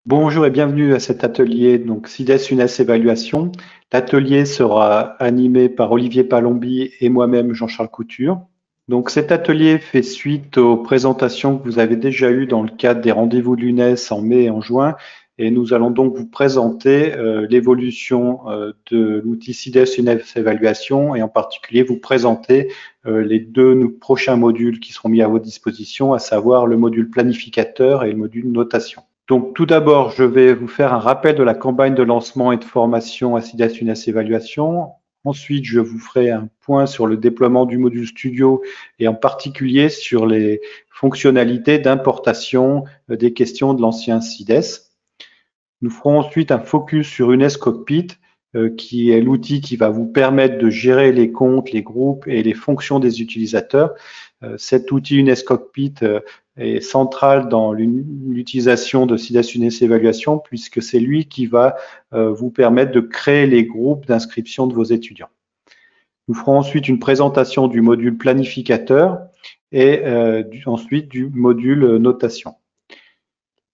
Bonjour et bienvenue à cet atelier, donc CIDES UNES Évaluation. L'atelier sera animé par Olivier Palombi et moi-même Jean-Charles Couture. Donc cet atelier fait suite aux présentations que vous avez déjà eues dans le cadre des rendez-vous de l'UNES en mai et en juin. Et nous allons donc vous présenter l'évolution de l'outil CIDES UNES Évaluation et en particulier vous présenter les deux prochains modules qui seront mis à votre disposition, à savoir le module planificateur et le module notation. Donc, tout d'abord, je vais vous faire un rappel de la campagne de lancement et de formation à CIDES UNES Évaluation. Ensuite, je vous ferai un point sur le déploiement du module Studio et en particulier sur les fonctionnalités d'importation des questions de l'ancien CIDES. Nous ferons ensuite un focus sur UNES Cockpit, qui est l'outil qui va vous permettre de gérer les comptes, les groupes et les fonctions des utilisateurs. Cet outil UNES Cockpit est central dans l'utilisation de CIDES UNES Évaluation puisque c'est lui qui va vous permettre de créer les groupes d'inscription de vos étudiants. Nous ferons ensuite une présentation du module planificateur et ensuite du module notation.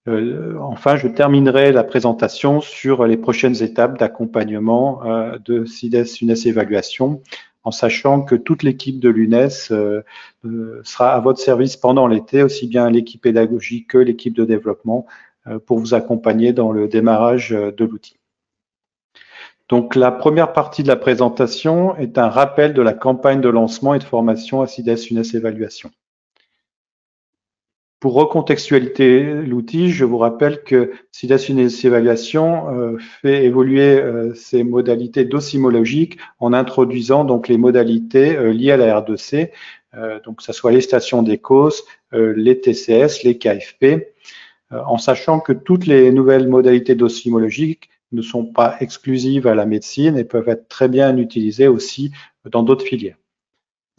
Enfin, je terminerai la présentation sur les prochaines étapes d'accompagnement de CIDES UNES Évaluation, en sachant que toute l'équipe de l'UNES sera à votre service pendant l'été, aussi bien l'équipe pédagogique que l'équipe de développement, pour vous accompagner dans le démarrage de l'outil. Donc, la première partie de la présentation est un rappel de la campagne de lancement et de formation à CIDES UNES Évaluation. Pour recontextualiser l'outil, je vous rappelle que CIDES UNES Évaluation fait évoluer ses modalités docimologiques en introduisant donc les modalités liées à la R2C, donc que ce soit les stations d'ECOS, les TCS, les KFP, en sachant que toutes les nouvelles modalités docimologiques ne sont pas exclusives à la médecine et peuvent être très bien utilisées aussi dans d'autres filières.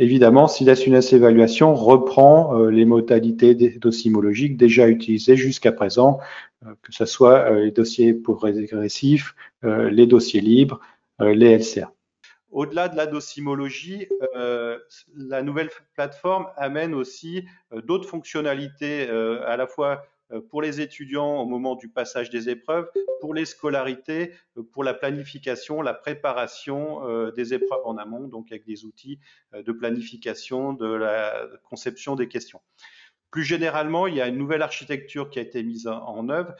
Évidemment, CIDES UNES Évaluation reprend les modalités docimologiques déjà utilisées jusqu'à présent, que ce soit les dossiers pour régressifs, les dossiers libres, les LCA. Au-delà de la docimologie, la nouvelle plateforme amène aussi d'autres fonctionnalités à la fois pour les étudiants au moment du passage des épreuves, pour les scolarités, pour la planification, la préparation des épreuves en amont, donc avec des outils de planification, de la conception des questions. Plus généralement, il y a une nouvelle architecture qui a été mise en œuvre.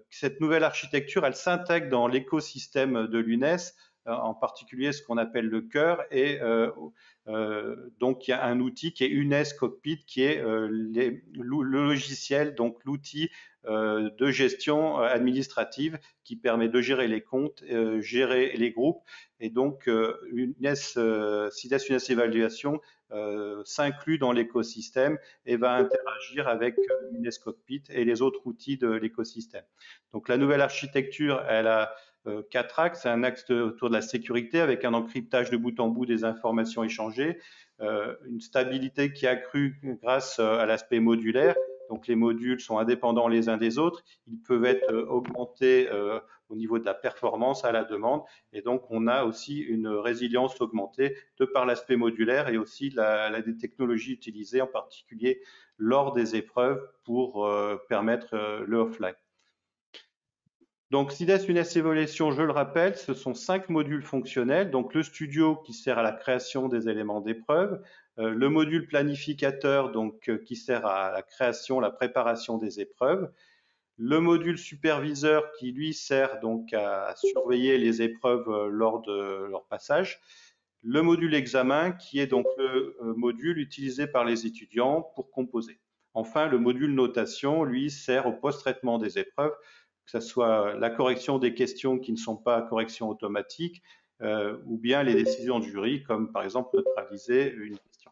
Cette nouvelle architecture, elle s'intègre dans l'écosystème de l'UNES, en particulier ce qu'on appelle le cœur, et donc il y a un outil qui est UNES Cockpit, qui est le logiciel, donc l'outil de gestion administrative qui permet de gérer les comptes, gérer les groupes, et donc CIDES UNES Évaluation s'inclut dans l'écosystème et va interagir avec UNES Cockpit et les autres outils de l'écosystème. Donc la nouvelle architecture, elle a quatre axes. Un axe autour de la sécurité avec un encryptage de bout en bout des informations échangées, une stabilité qui a accrue grâce à l'aspect modulaire. Donc les modules sont indépendants les uns des autres. Ils peuvent être augmentés au niveau de la performance à la demande. Et donc on a aussi une résilience augmentée de par l'aspect modulaire et aussi des technologies utilisées en particulier lors des épreuves pour permettre le offline. Donc, CIDES UNES Évaluation, je le rappelle, ce sont 5 modules fonctionnels. Donc, le studio qui sert à la création des éléments d'épreuve, le module planificateur donc qui sert à la création, la préparation des épreuves, le module superviseur qui lui sert donc à surveiller les épreuves lors de leur passage, le module examen qui est donc le module utilisé par les étudiants pour composer. Enfin, le module notation, lui, sert au post-traitement des épreuves, que ce soit la correction des questions qui ne sont pas corrections automatiques ou bien les décisions du jury, comme par exemple neutraliser une question.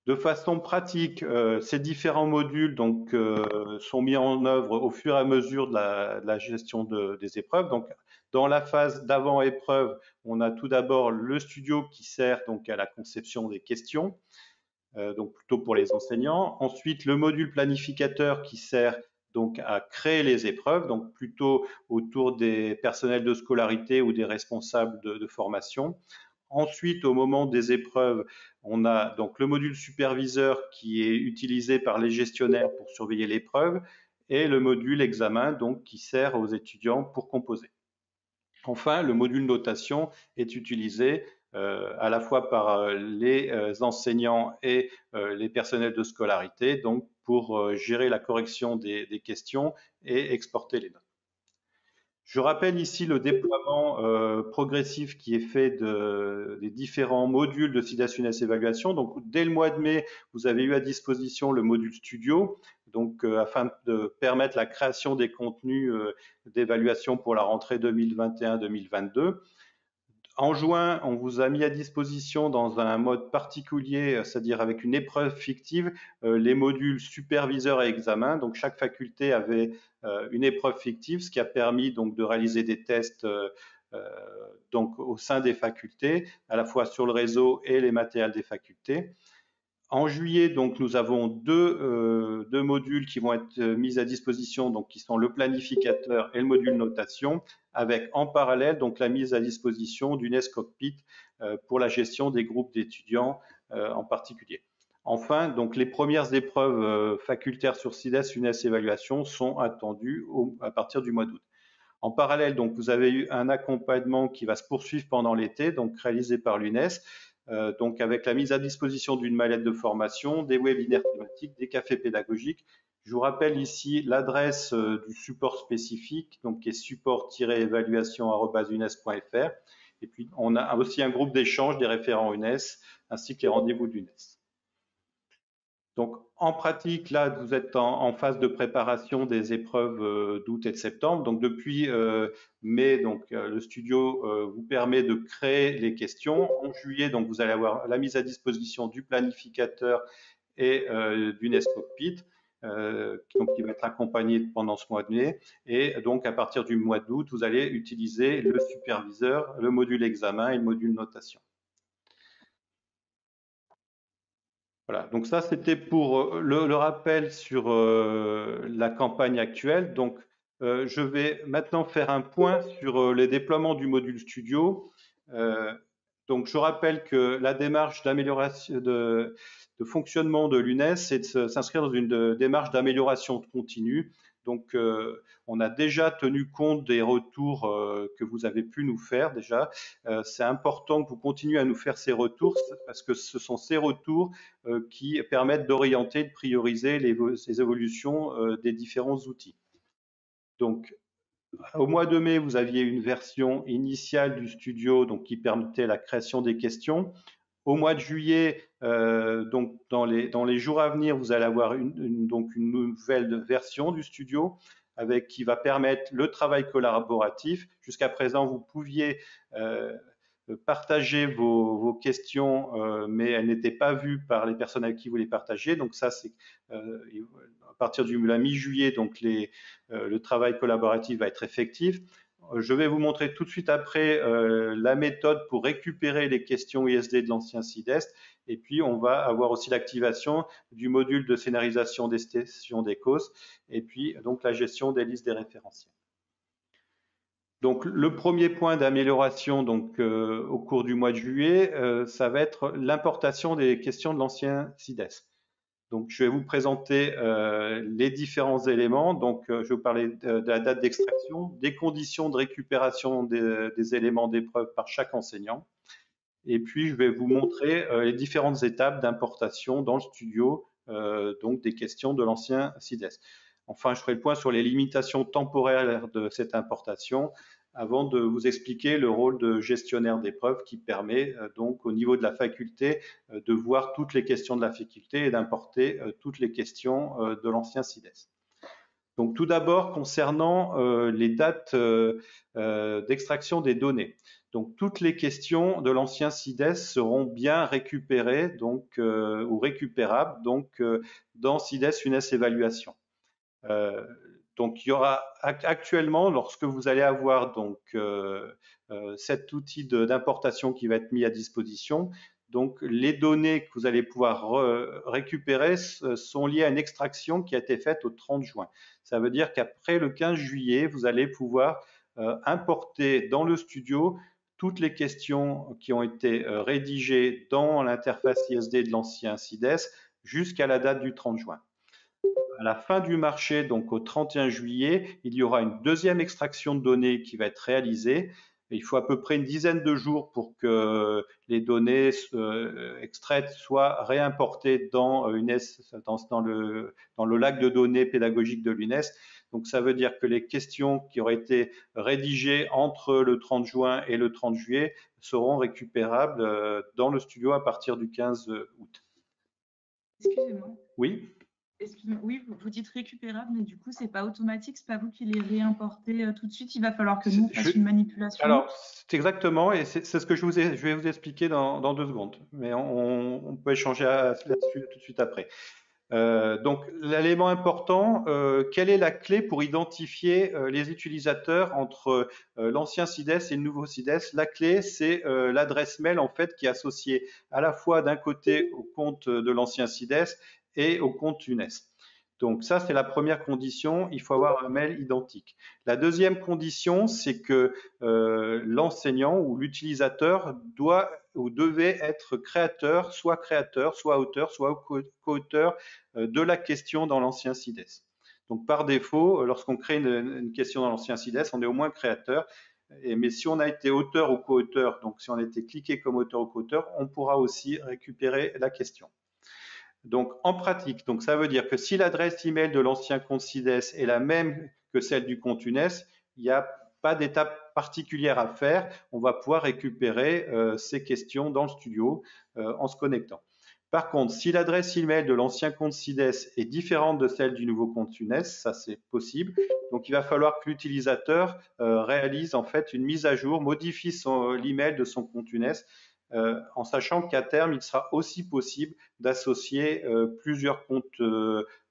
De façon pratique, ces différents modules donc, sont mis en œuvre au fur et à mesure de la gestion des épreuves. Donc, dans la phase d'avant-épreuve, on a tout d'abord le studio qui sert donc à la conception des questions, donc plutôt pour les enseignants. Ensuite, le module planificateur qui sert donc à créer les épreuves, donc plutôt autour des personnels de scolarité ou des responsables de formation. Ensuite, au moment des épreuves, on a donc le module superviseur qui est utilisé par les gestionnaires pour surveiller l'épreuve et le module examen, donc qui sert aux étudiants pour composer. Enfin, le module notation est utilisé à la fois par les enseignants et les personnels de scolarité, donc pour gérer la correction des questions et exporter les notes. Je rappelle ici le déploiement progressif qui est fait des différents modules de SIDAS-UNES Évaluation. Donc, dès le mois de mai, vous avez eu à disposition le module Studio, donc afin de permettre la création des contenus d'évaluation pour la rentrée 2021-2022. En juin, on vous a mis à disposition dans un mode particulier, c'est-à-dire avec une épreuve fictive, les modules superviseur et examen. Donc chaque faculté avait une épreuve fictive, ce qui a permis donc de réaliser des tests donc au sein des facultés, à la fois sur le réseau et les matériels des facultés. En juillet, donc, nous avons deux modules qui vont être mis à disposition, donc qui sont le planificateur et le module notation, avec en parallèle donc la mise à disposition d'une Cockpit pour la gestion des groupes d'étudiants en particulier. Enfin, donc les premières épreuves facultaires sur SIDAS-UNES Évaluation sont attendues à partir du mois d'août. En parallèle, donc, vous avez eu un accompagnement qui va se poursuivre pendant l'été, donc réalisé par l'UNES, donc avec la mise à disposition d'une mallette de formation, des webinaires thématiques, des cafés pédagogiques. Je vous rappelle ici l'adresse du support spécifique, donc qui est support-évaluation@unes.fr. Et puis, on a aussi un groupe d'échange des référents UNES, ainsi que les rendez-vous d'UNES. Donc, en pratique, là, vous êtes en phase de préparation des épreuves d'août et de septembre. Donc, depuis mai, donc le studio vous permet de créer les questions. En juillet, donc, vous allez avoir la mise à disposition du planificateur et d'une Cockpit, donc qui va être accompagné pendant ce mois de mai. Et donc, à partir du mois d'août, vous allez utiliser le superviseur, le module examen et le module notation. Voilà, donc ça c'était pour le rappel sur la campagne actuelle. Donc je vais maintenant faire un point sur les déploiements du module Studio. Donc je rappelle que la démarche d'amélioration de fonctionnement de l'UNES, c'est de s'inscrire dans une démarche d'amélioration continue. Donc on a déjà tenu compte des retours que vous avez pu nous faire déjà. C'est important que vous continuez à nous faire ces retours parce que ce sont ces retours qui permettent d'orienter, de prioriser ces évolutions des différents outils. Donc, au mois de mai, vous aviez une version initiale du studio donc, qui permettait la création des questions. Au mois de juillet, donc dans les jours à venir, vous allez avoir donc une nouvelle version du studio qui va permettre le travail collaboratif. Jusqu'à présent, vous pouviez partager vos questions, mais elles n'étaient pas vues par les personnes avec qui vous les partagez. Donc ça, c'est à partir de la mi-juillet, donc le travail collaboratif va être effectif. Je vais vous montrer tout de suite après la méthode pour récupérer les questions ISD de l'ancien CIDES. Et puis, on va avoir aussi l'activation du module de scénarisation des stations d'ECOS et puis donc la gestion des listes des référentiels. Donc, le premier point d'amélioration donc au cours du mois de juillet, ça va être l'importation des questions de l'ancien CIDES. Donc, je vais vous présenter les différents éléments. Donc, je vais vous parler de la date d'extraction, des conditions de récupération des éléments d'épreuve par chaque enseignant. Et puis, je vais vous montrer les différentes étapes d'importation dans le studio, donc des questions de l'ancien CIDES. Enfin, je ferai le point sur les limitations temporaires de cette importation avant de vous expliquer le rôle de gestionnaire d'épreuves qui permet donc au niveau de la faculté de voir toutes les questions de la faculté et d'importer toutes les questions de l'ancien CIDES. Donc tout d'abord concernant les dates d'extraction des données. Donc toutes les questions de l'ancien CIDES seront bien récupérées donc ou récupérables donc dans CIDES UNES Évaluation. Donc il y aura actuellement, lorsque vous allez avoir donc cet outil d'importation qui va être mis à disposition, donc les données que vous allez pouvoir récupérer sont liées à une extraction qui a été faite au 30 juin. Ça veut dire qu'après le 15 juillet, vous allez pouvoir importer dans le studio toutes les questions qui ont été rédigées dans l'interface ISD de l'ancien CIDES jusqu'à la date du 30 juin. À la fin du marché, donc au 31 juillet, il y aura une deuxième extraction de données qui va être réalisée. Il faut à peu près une dizaine de jours pour que les données extraites soient réimportées dans UNES, dans le lac de données pédagogique de l'UNES. Donc ça veut dire que les questions qui auraient été rédigées entre le 30 juin et le 30 juillet seront récupérables dans le studio à partir du 15 août. Excusez-moi. Oui. Excusez-moi. Oui, vous dites récupérable, mais du coup, c'est pas automatique, c'est pas vous qui les réimportez tout de suite. Il va falloir que nous on Je, fasse une manipulation. Alors, c'est exactement, et c'est ce que je vais vous expliquer dans 2 secondes, mais on peut échanger là-dessus tout de suite après. Donc, l'élément important, quelle est la clé pour identifier les utilisateurs entre l'ancien CIDES et le nouveau CIDES? La clé, c'est l'adresse mail en fait qui est associée à la fois d'un côté au compte de l'ancien CIDES et au compte UNES. Donc ça, c'est la première condition, il faut avoir un mail identique. La deuxième condition, c'est que l'enseignant ou l'utilisateur doit ou devait être créateur, soit auteur, soit co-auteur de la question dans l'ancien CIDES. Donc par défaut, lorsqu'on crée une question dans l'ancien CIDES, on est au moins créateur. Mais si on a été auteur ou co-auteur, donc si on a été cliqué comme auteur ou co-auteur, on pourra aussi récupérer la question. Donc, en pratique, donc ça veut dire que si l'adresse email de l'ancien compte CIDES est la même que celle du compte UNES, il n'y a pas d'étape particulière à faire. On va pouvoir récupérer ces questions dans le studio en se connectant. Par contre, si l'adresse email de l'ancien compte CIDES est différente de celle du nouveau compte UNES, ça c'est possible. Donc, il va falloir que l'utilisateur réalise en fait une mise à jour, modifie l'email de son compte UNES en sachant qu'à terme, il sera aussi possible d'associer plusieurs comptes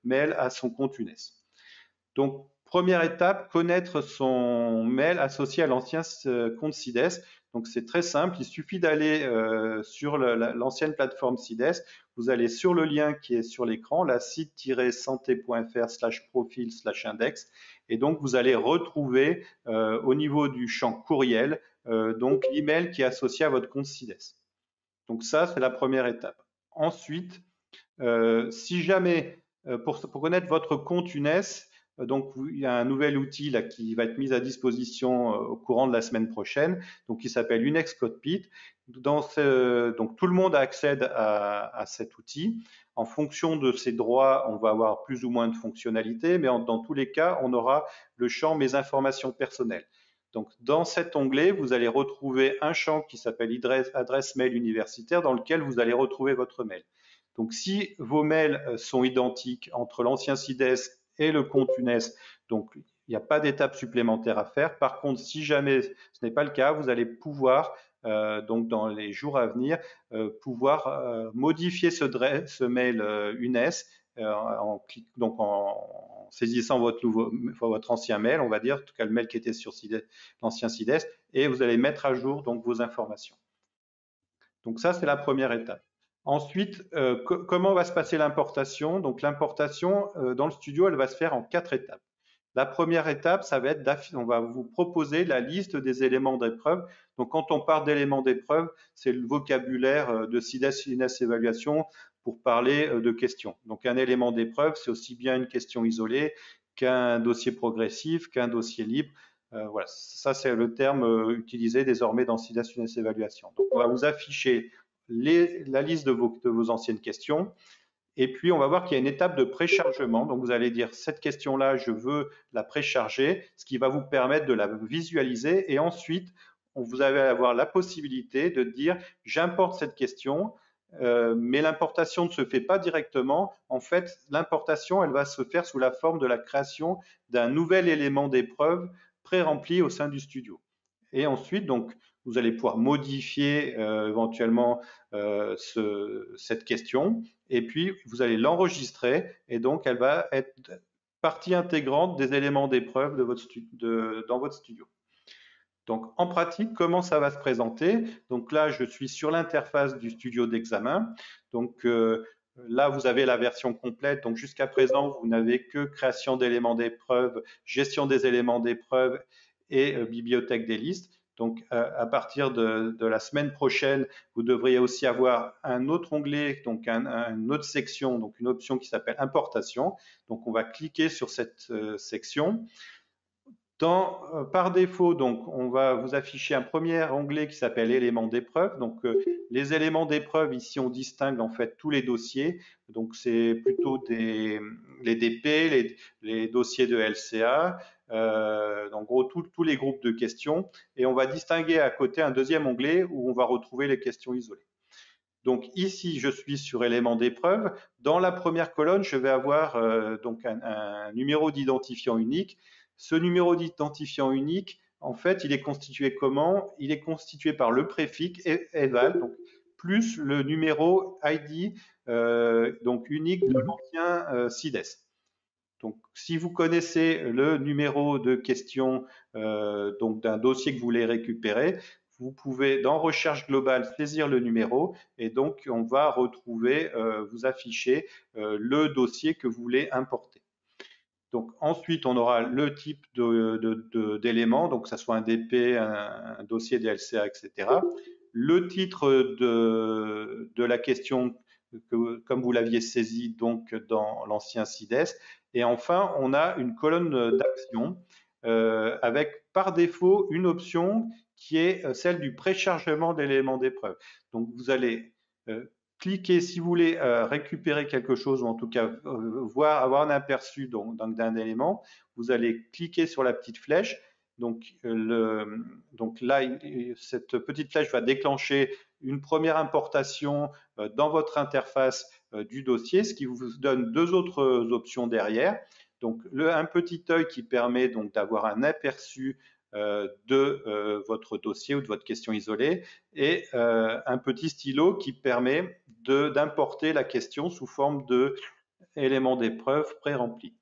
mail à son compte UNES. Donc, première étape, connaître son mail associé à l'ancien compte CIDES. Donc, c'est très simple. Il suffit d'aller sur l'ancienne plateforme CIDES. Vous allez sur le lien qui est sur l'écran, la site-santé.fr/profil/index. Et donc, vous allez retrouver au niveau du champ courriel, donc l'email qui est associé à votre compte CIDES. Donc ça, c'est la première étape. Ensuite, si jamais, pour connaître votre compte UNES, donc il y a un nouvel outil là qui va être mis à disposition au courant de la semaine prochaine, donc qui s'appelle UNES Cockpit. Donc tout le monde accède à cet outil. En fonction de ses droits, on va avoir plus ou moins de fonctionnalités, mais dans tous les cas, on aura le champ Mes informations personnelles. Donc, dans cet onglet, vous allez retrouver un champ qui s'appelle adresse mail universitaire dans lequel vous allez retrouver votre mail. Donc, si vos mails sont identiques entre l'ancien CIDES et le compte UNES, donc il n'y a pas d'étape supplémentaire à faire. Par contre, si jamais ce n'est pas le cas, vous allez pouvoir, donc dans les jours à venir, pouvoir modifier ce mail UNES en saisissant votre ancien mail, on va dire, en tout cas le mail qui était sur l'ancien CIDES, et vous allez mettre à jour donc vos informations. Donc ça, c'est la première étape. Ensuite, comment va se passer l'importation? Donc l'importation dans le studio, elle va se faire en 4 étapes. La première étape, ça va être on va vous proposer la liste des éléments d'épreuve. Donc quand on parle d'éléments d'épreuve, c'est le vocabulaire de CIDES UNES Évaluation pour parler de questions. Donc un élément d'épreuve, c'est aussi bien une question isolée qu'un dossier progressif, qu'un dossier libre. Voilà, ça c'est le terme utilisé désormais dans CIDES UNES Évaluation. Donc on va vous afficher la liste de vos anciennes questions. Et puis, on va voir qu'il y a une étape de préchargement. Donc, vous allez dire, cette question-là, je veux la précharger, ce qui va vous permettre de la visualiser. Et ensuite, vous allez avoir la possibilité de dire, j'importe cette question, mais l'importation ne se fait pas directement. En fait, l'importation, elle va se faire sous la forme de la création d'un nouvel élément d'épreuve pré-rempli au sein du studio. Et ensuite, donc, vous allez pouvoir modifier éventuellement cette question, et puis vous allez l'enregistrer, et donc elle va être partie intégrante des éléments d'épreuve dans votre studio. Donc, en pratique, comment ça va se présenter? Donc là, je suis sur l'interface du studio d'examen. Donc là, vous avez la version complète. Donc jusqu'à présent, vous n'avez que création d'éléments d'épreuve, gestion des éléments d'épreuve et bibliothèque des listes. Donc, à partir de la semaine prochaine, vous devriez aussi avoir un autre onglet, donc une autre section, donc une option qui s'appelle importation. Donc, on va cliquer sur cette section. Par défaut, donc, on va vous afficher un premier onglet qui s'appelle éléments d'épreuve. Donc, les éléments d'épreuve, ici, on distingue en fait tous les dossiers. Donc, c'est plutôt les DP, les dossiers de LCA, en gros, tous les groupes de questions. Et on va distinguer à côté un deuxième onglet où on va retrouver les questions isolées. Donc ici, je suis sur éléments d'épreuve. Dans la première colonne, je vais avoir donc un numéro d'identifiant unique. Ce numéro d'identifiant unique, en fait, il est constitué comment? Il est constitué par le préfixe eval, donc, plus le numéro ID donc unique de l'ancien CIDES. Donc, si vous connaissez le numéro de question donc d'un dossier que vous voulez récupérer, vous pouvez, dans Recherche globale, saisir le numéro et donc on va retrouver, vous afficher le dossier que vous voulez importer. Donc ensuite, on aura le type d'éléments, donc que ce soit un DP, un dossier DLCA, etc. Le titre de la question, comme vous l'aviez saisi donc dans l'ancien CIDES. Et enfin, on a une colonne d'action avec par défaut une option qui est celle du préchargement d'éléments d'épreuve. Donc vous allez cliquez si vous voulez récupérer quelque chose ou en tout cas avoir un aperçu d'un élément. Vous allez cliquer sur la petite flèche. Donc là, cette petite flèche va déclencher une première importation dans votre interface du dossier, ce qui vous donne deux autres options derrière. Donc un petit œil qui permet donc d'avoir un aperçu de votre dossier ou de votre question isolée et un petit stylo qui permet d'importer la question sous forme d'éléments d'épreuve pré-remplis.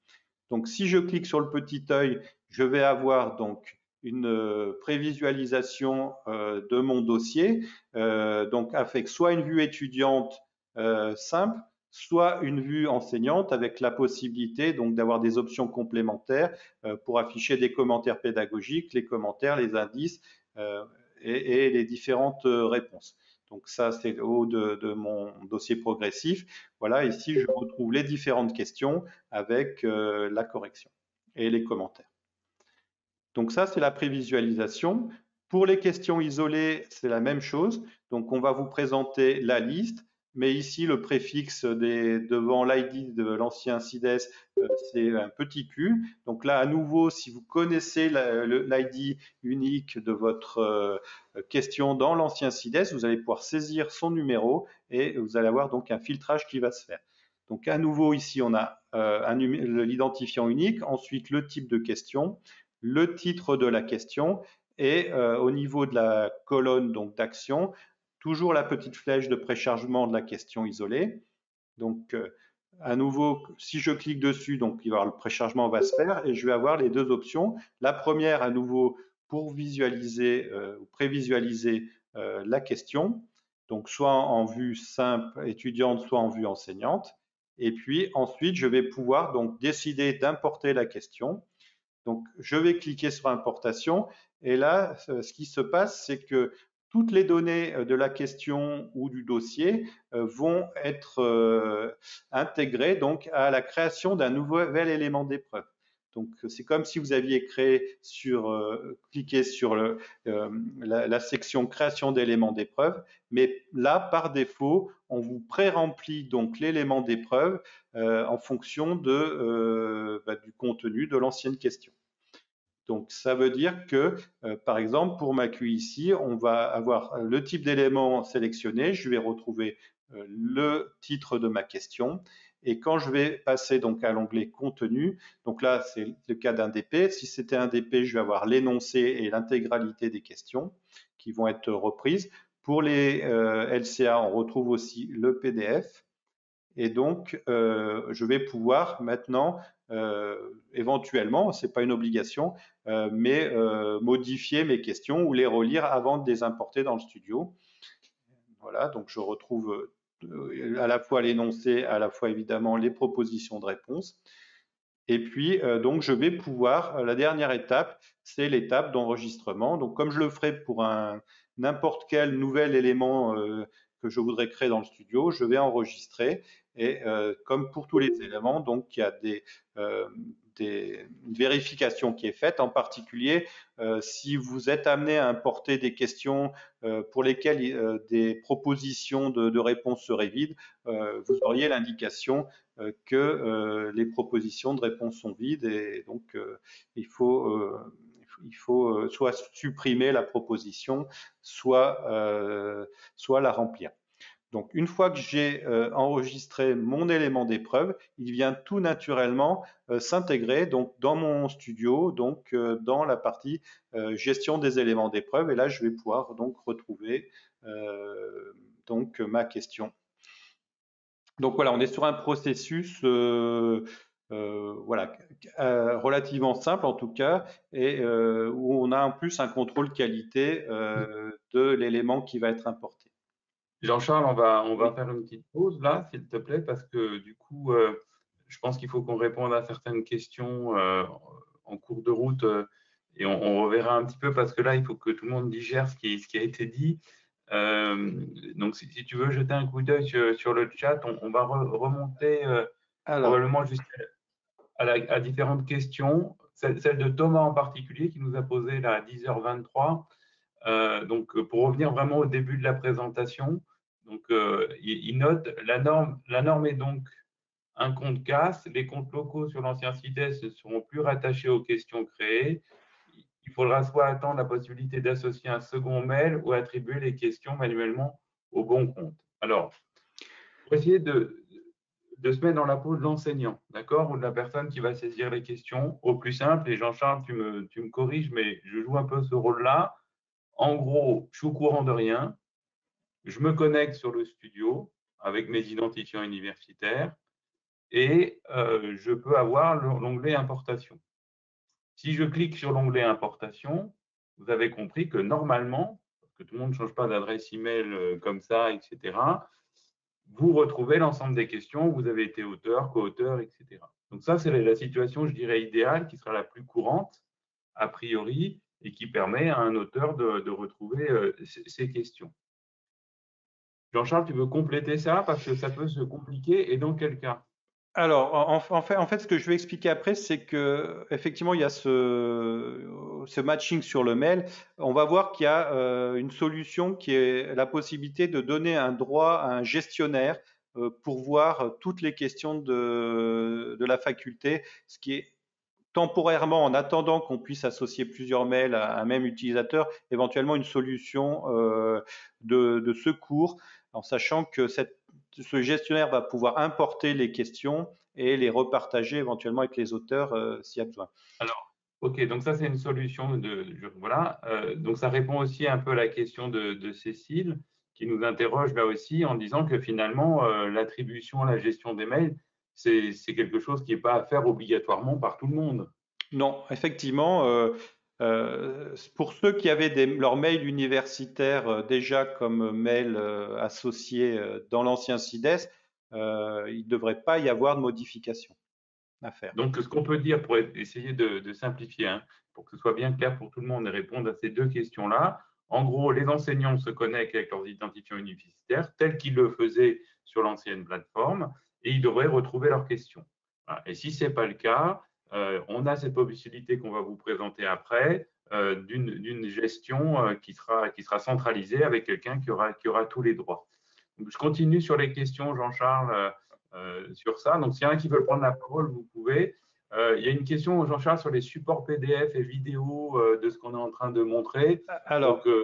Donc, si je clique sur le petit œil, je vais avoir donc une prévisualisation de mon dossier, donc avec soit une vue étudiante simple, soit une vue enseignante avec la possibilité donc d'avoir des options complémentaires pour afficher des commentaires pédagogiques, les commentaires, les indices et les différentes réponses. Donc ça, c'est le haut de mon dossier progressif. Voilà, ici, je retrouve les différentes questions avec la correction et les commentaires. Donc ça, c'est la prévisualisation. Pour les questions isolées, c'est la même chose. Donc on va vous présenter la liste, mais ici, le préfixe devant l'ID de l'ancien CIDES, c'est un petit q. Donc là, à nouveau, si vous connaissez l'ID unique de votre question dans l'ancien CIDES, vous allez pouvoir saisir son numéro et vous allez avoir donc un filtrage qui va se faire. Donc à nouveau, ici, on a l'identifiant unique, ensuite le type de question, le titre de la question et au niveau de la colonne donc d'action, toujours la petite flèche de préchargement de la question isolée. Donc à nouveau, si je clique dessus, donc il va y avoir le préchargement va se faire et je vais avoir les deux options. La première, à nouveau, pour visualiser ou prévisualiser la question, donc soit en vue simple étudiante, soit en vue enseignante. Et puis ensuite, je vais pouvoir donc décider d'importer la question. Donc, je vais cliquer sur importation et là, ce qui se passe, c'est que toutes les données de la question ou du dossier vont être intégrées donc à la création d'un nouvel élément d'épreuve. Donc, c'est comme si vous aviez cliqué sur la section création d'éléments d'épreuve, mais là, par défaut, on vous pré-remplit donc l'élément d'épreuve en fonction du contenu de l'ancienne question. Donc, ça veut dire que, par exemple, pour ma QI ici, on va avoir le type d'élément sélectionné. Je vais retrouver le titre de ma question. Et quand je vais passer donc à l'onglet contenu, donc là, c'est le cas d'un DP. Si c'était un DP, je vais avoir l'énoncé et l'intégralité des questions qui vont être reprises. Pour les LCA, on retrouve aussi le PDF. Et donc, je vais pouvoir maintenant, éventuellement, c'est pas une obligation, mais modifier mes questions ou les relire avant de les importer dans le studio. Voilà, donc je retrouve à la fois l'énoncé, à la fois évidemment les propositions de réponse. Et puis, donc, je vais pouvoir, la dernière étape, c'est l'étape d'enregistrement. Donc, comme je le ferai pour n'importe quel nouvel élément que je voudrais créer dans le studio, je vais enregistrer. Et comme pour tous les éléments, donc, il y a une vérification qui est faite. En particulier, si vous êtes amené à importer des questions pour lesquelles des propositions de réponses seraient vides, vous auriez l'indication que les propositions de réponse sont vides et donc il faut soit supprimer la proposition, soit la remplir. Donc, une fois que j'ai enregistré mon élément d'épreuve, il vient tout naturellement s'intégrer donc dans mon studio, donc dans la partie gestion des éléments d'épreuve. Et là, je vais pouvoir donc retrouver donc ma question. Donc voilà, on est sur un processus voilà, relativement simple en tout cas, et où on a en plus un contrôle qualité de l'élément qui va être importé. Jean-Charles, on va Oui. faire une petite pause là, s'il te plaît, parce que du coup, je pense qu'il faut qu'on réponde à certaines questions en cours de route et on reverra un petit peu parce que là, il faut que tout le monde digère ce qui a été dit. Donc, si tu veux jeter un coup d'œil sur le chat, on va remonter Alors, probablement à différentes questions. Celle de Thomas en particulier qui nous a posé là à 10h23. Donc, pour revenir vraiment au début de la présentation, donc, il note la norme est donc un compte CAS. Les comptes locaux sur l'ancien CIDES ne seront plus rattachés aux questions créées. Il faudra soit attendre la possibilité d'associer un second mail ou attribuer les questions manuellement au bon compte. Alors, pour essayer de se mettre dans la peau de l'enseignant, d'accord, ou de la personne qui va saisir les questions, au plus simple, et Jean-Charles, tu me corriges, mais je joue un peu ce rôle-là. En gros, je suis au courant de rien. Je me connecte sur le studio avec mes identifiants universitaires et je peux avoir l'onglet importation. Si je clique sur l'onglet importation, vous avez compris que normalement, parce que tout le monde ne change pas d'adresse email comme ça, etc., vous retrouvez l'ensemble des questions, vous avez été auteur, co-auteur, etc. Donc ça, c'est la situation, je dirais, idéale, qui sera la plus courante, a priori, et qui permet à un auteur de retrouver ces questions. Jean-Charles, tu veux compléter ça parce que ça peut se compliquer et dans quel cas? alors, en fait, ce que je vais expliquer après, c'est que effectivement, il y a ce matching sur le mail. On va voir qu'il y a une solution qui est la possibilité de donner un droit à un gestionnaire pour voir toutes les questions de la faculté, ce qui est temporairement, en attendant qu'on puisse associer plusieurs mails à un même utilisateur, éventuellement une solution de secours, en sachant que ce gestionnaire va pouvoir importer les questions et les repartager éventuellement avec les auteurs s'il y a besoin. Alors, ok, donc ça c'est une solution voilà. Donc ça répond aussi un peu à la question de Cécile qui nous interroge là aussi en disant que finalement l'attribution, la gestion des mails, c'est quelque chose qui n'est pas à faire obligatoirement par tout le monde. Non, effectivement, pour ceux qui avaient leur mail universitaire déjà comme mail associé dans l'ancien CIDES, il ne devrait pas y avoir de modification à faire. Donc ce qu'on peut dire pour essayer de simplifier, hein, pour que ce soit bien clair pour tout le monde et répondre à ces deux questions-là, en gros, les enseignants se connectent avec leurs identifiants universitaires tels qu'ils le faisaient sur l'ancienne plateforme et ils devraient retrouver leurs questions. Voilà. Et si ce n'est pas le cas, on a cette possibilité qu'on va vous présenter après d'une gestion qui sera centralisée avec quelqu'un qui aura tous les droits. Donc, je continue sur les questions, Jean-Charles, sur ça. Donc, s'il y en a qui veulent prendre la parole, vous pouvez. Il y a une question, Jean-Charles, sur les supports PDF et vidéo de ce qu'on est en train de montrer. Alors, Donc,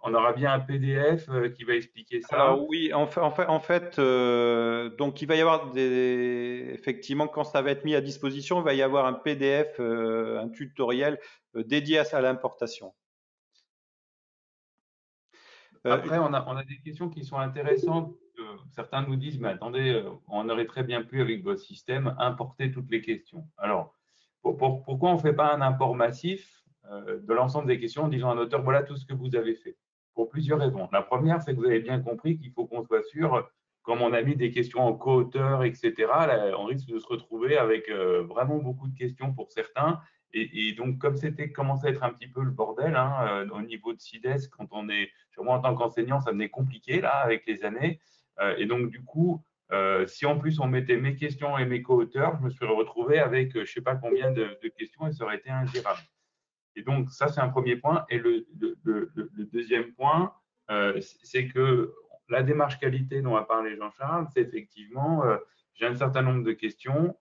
on aura bien un PDF qui va expliquer ça. alors oui, en fait donc il va y avoir effectivement, quand ça va être mis à disposition, il va y avoir un PDF, un tutoriel dédié à l'importation. Après, on a des questions qui sont intéressantes. Certains nous disent, mais attendez, on aurait très bien pu, avec votre système, importer toutes les questions. Alors, pourquoi on ne fait pas un import massif de l'ensemble des questions en disant à un auteur, voilà tout ce que vous avez fait? Pour plusieurs raisons. La première, c'est que vous avez bien compris qu'il faut qu'on soit sûr comme on a mis des questions en co-auteur, etc., là, on risque de se retrouver avec vraiment beaucoup de questions pour certains. Et donc, comme c'était commencé à être un petit peu le bordel hein, au niveau de CIDES, quand on est, moi en tant qu'enseignant, ça devenait compliqué là avec les années. Et donc, du coup, si en plus on mettait mes questions et mes co-auteurs, je me suis retrouvé avec je ne sais pas combien de questions et ça aurait été ingérable. Et donc, ça, c'est un premier point. Et le deuxième point, c'est que la démarche qualité dont a parlé Jean-Charles, c'est effectivement, j'ai un certain nombre de questions.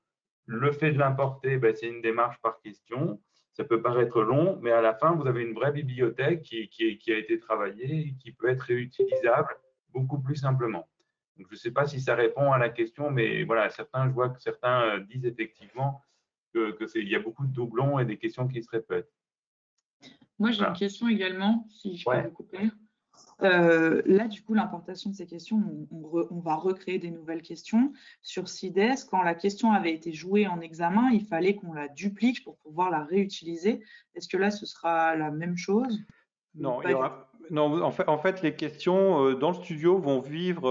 Le fait de l'importer, ben, c'est une démarche par question. Ça peut paraître long, mais à la fin, vous avez une vraie bibliothèque qui a été travaillée et qui peut être réutilisable beaucoup plus simplement. Donc, je ne sais pas si ça répond à la question, mais voilà, je vois que certains disent effectivement qu'il y a beaucoup de doublons et des questions qui se répètent. Moi, j'ai une question également, si je peux Ouais. vous couper. Là, du coup, l'importation de ces questions, on va recréer des nouvelles questions. Sur CIDES, quand la question avait été jouée en examen, il fallait qu'on la duplique pour pouvoir la réutiliser. Est-ce que là, ce sera la même chose? Non, non, en fait, les questions dans le studio vont vivre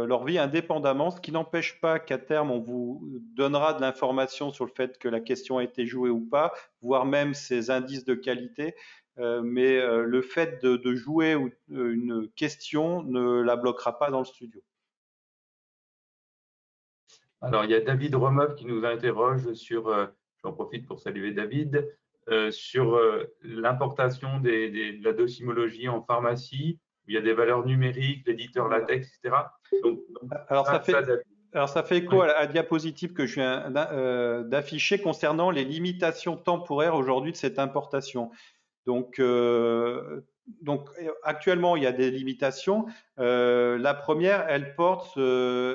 leur vie indépendamment, ce qui n'empêche pas qu'à terme, on vous donnera de l'information sur le fait que la question a été jouée ou pas, voire même ses indices de qualité. Mais le fait de jouer une question ne la bloquera pas dans le studio. Alors, il y a David Romeuf qui nous interroge sur, j'en profite pour saluer David, sur l'importation de la docimologie en pharmacie, où il y a des valeurs numériques, l'éditeur latex, etc. Alors, ça fait écho à la diapositive que je viens d'afficher concernant les limitations temporaires aujourd'hui de cette importation. Donc actuellement, il y a des limitations. La première, elle porte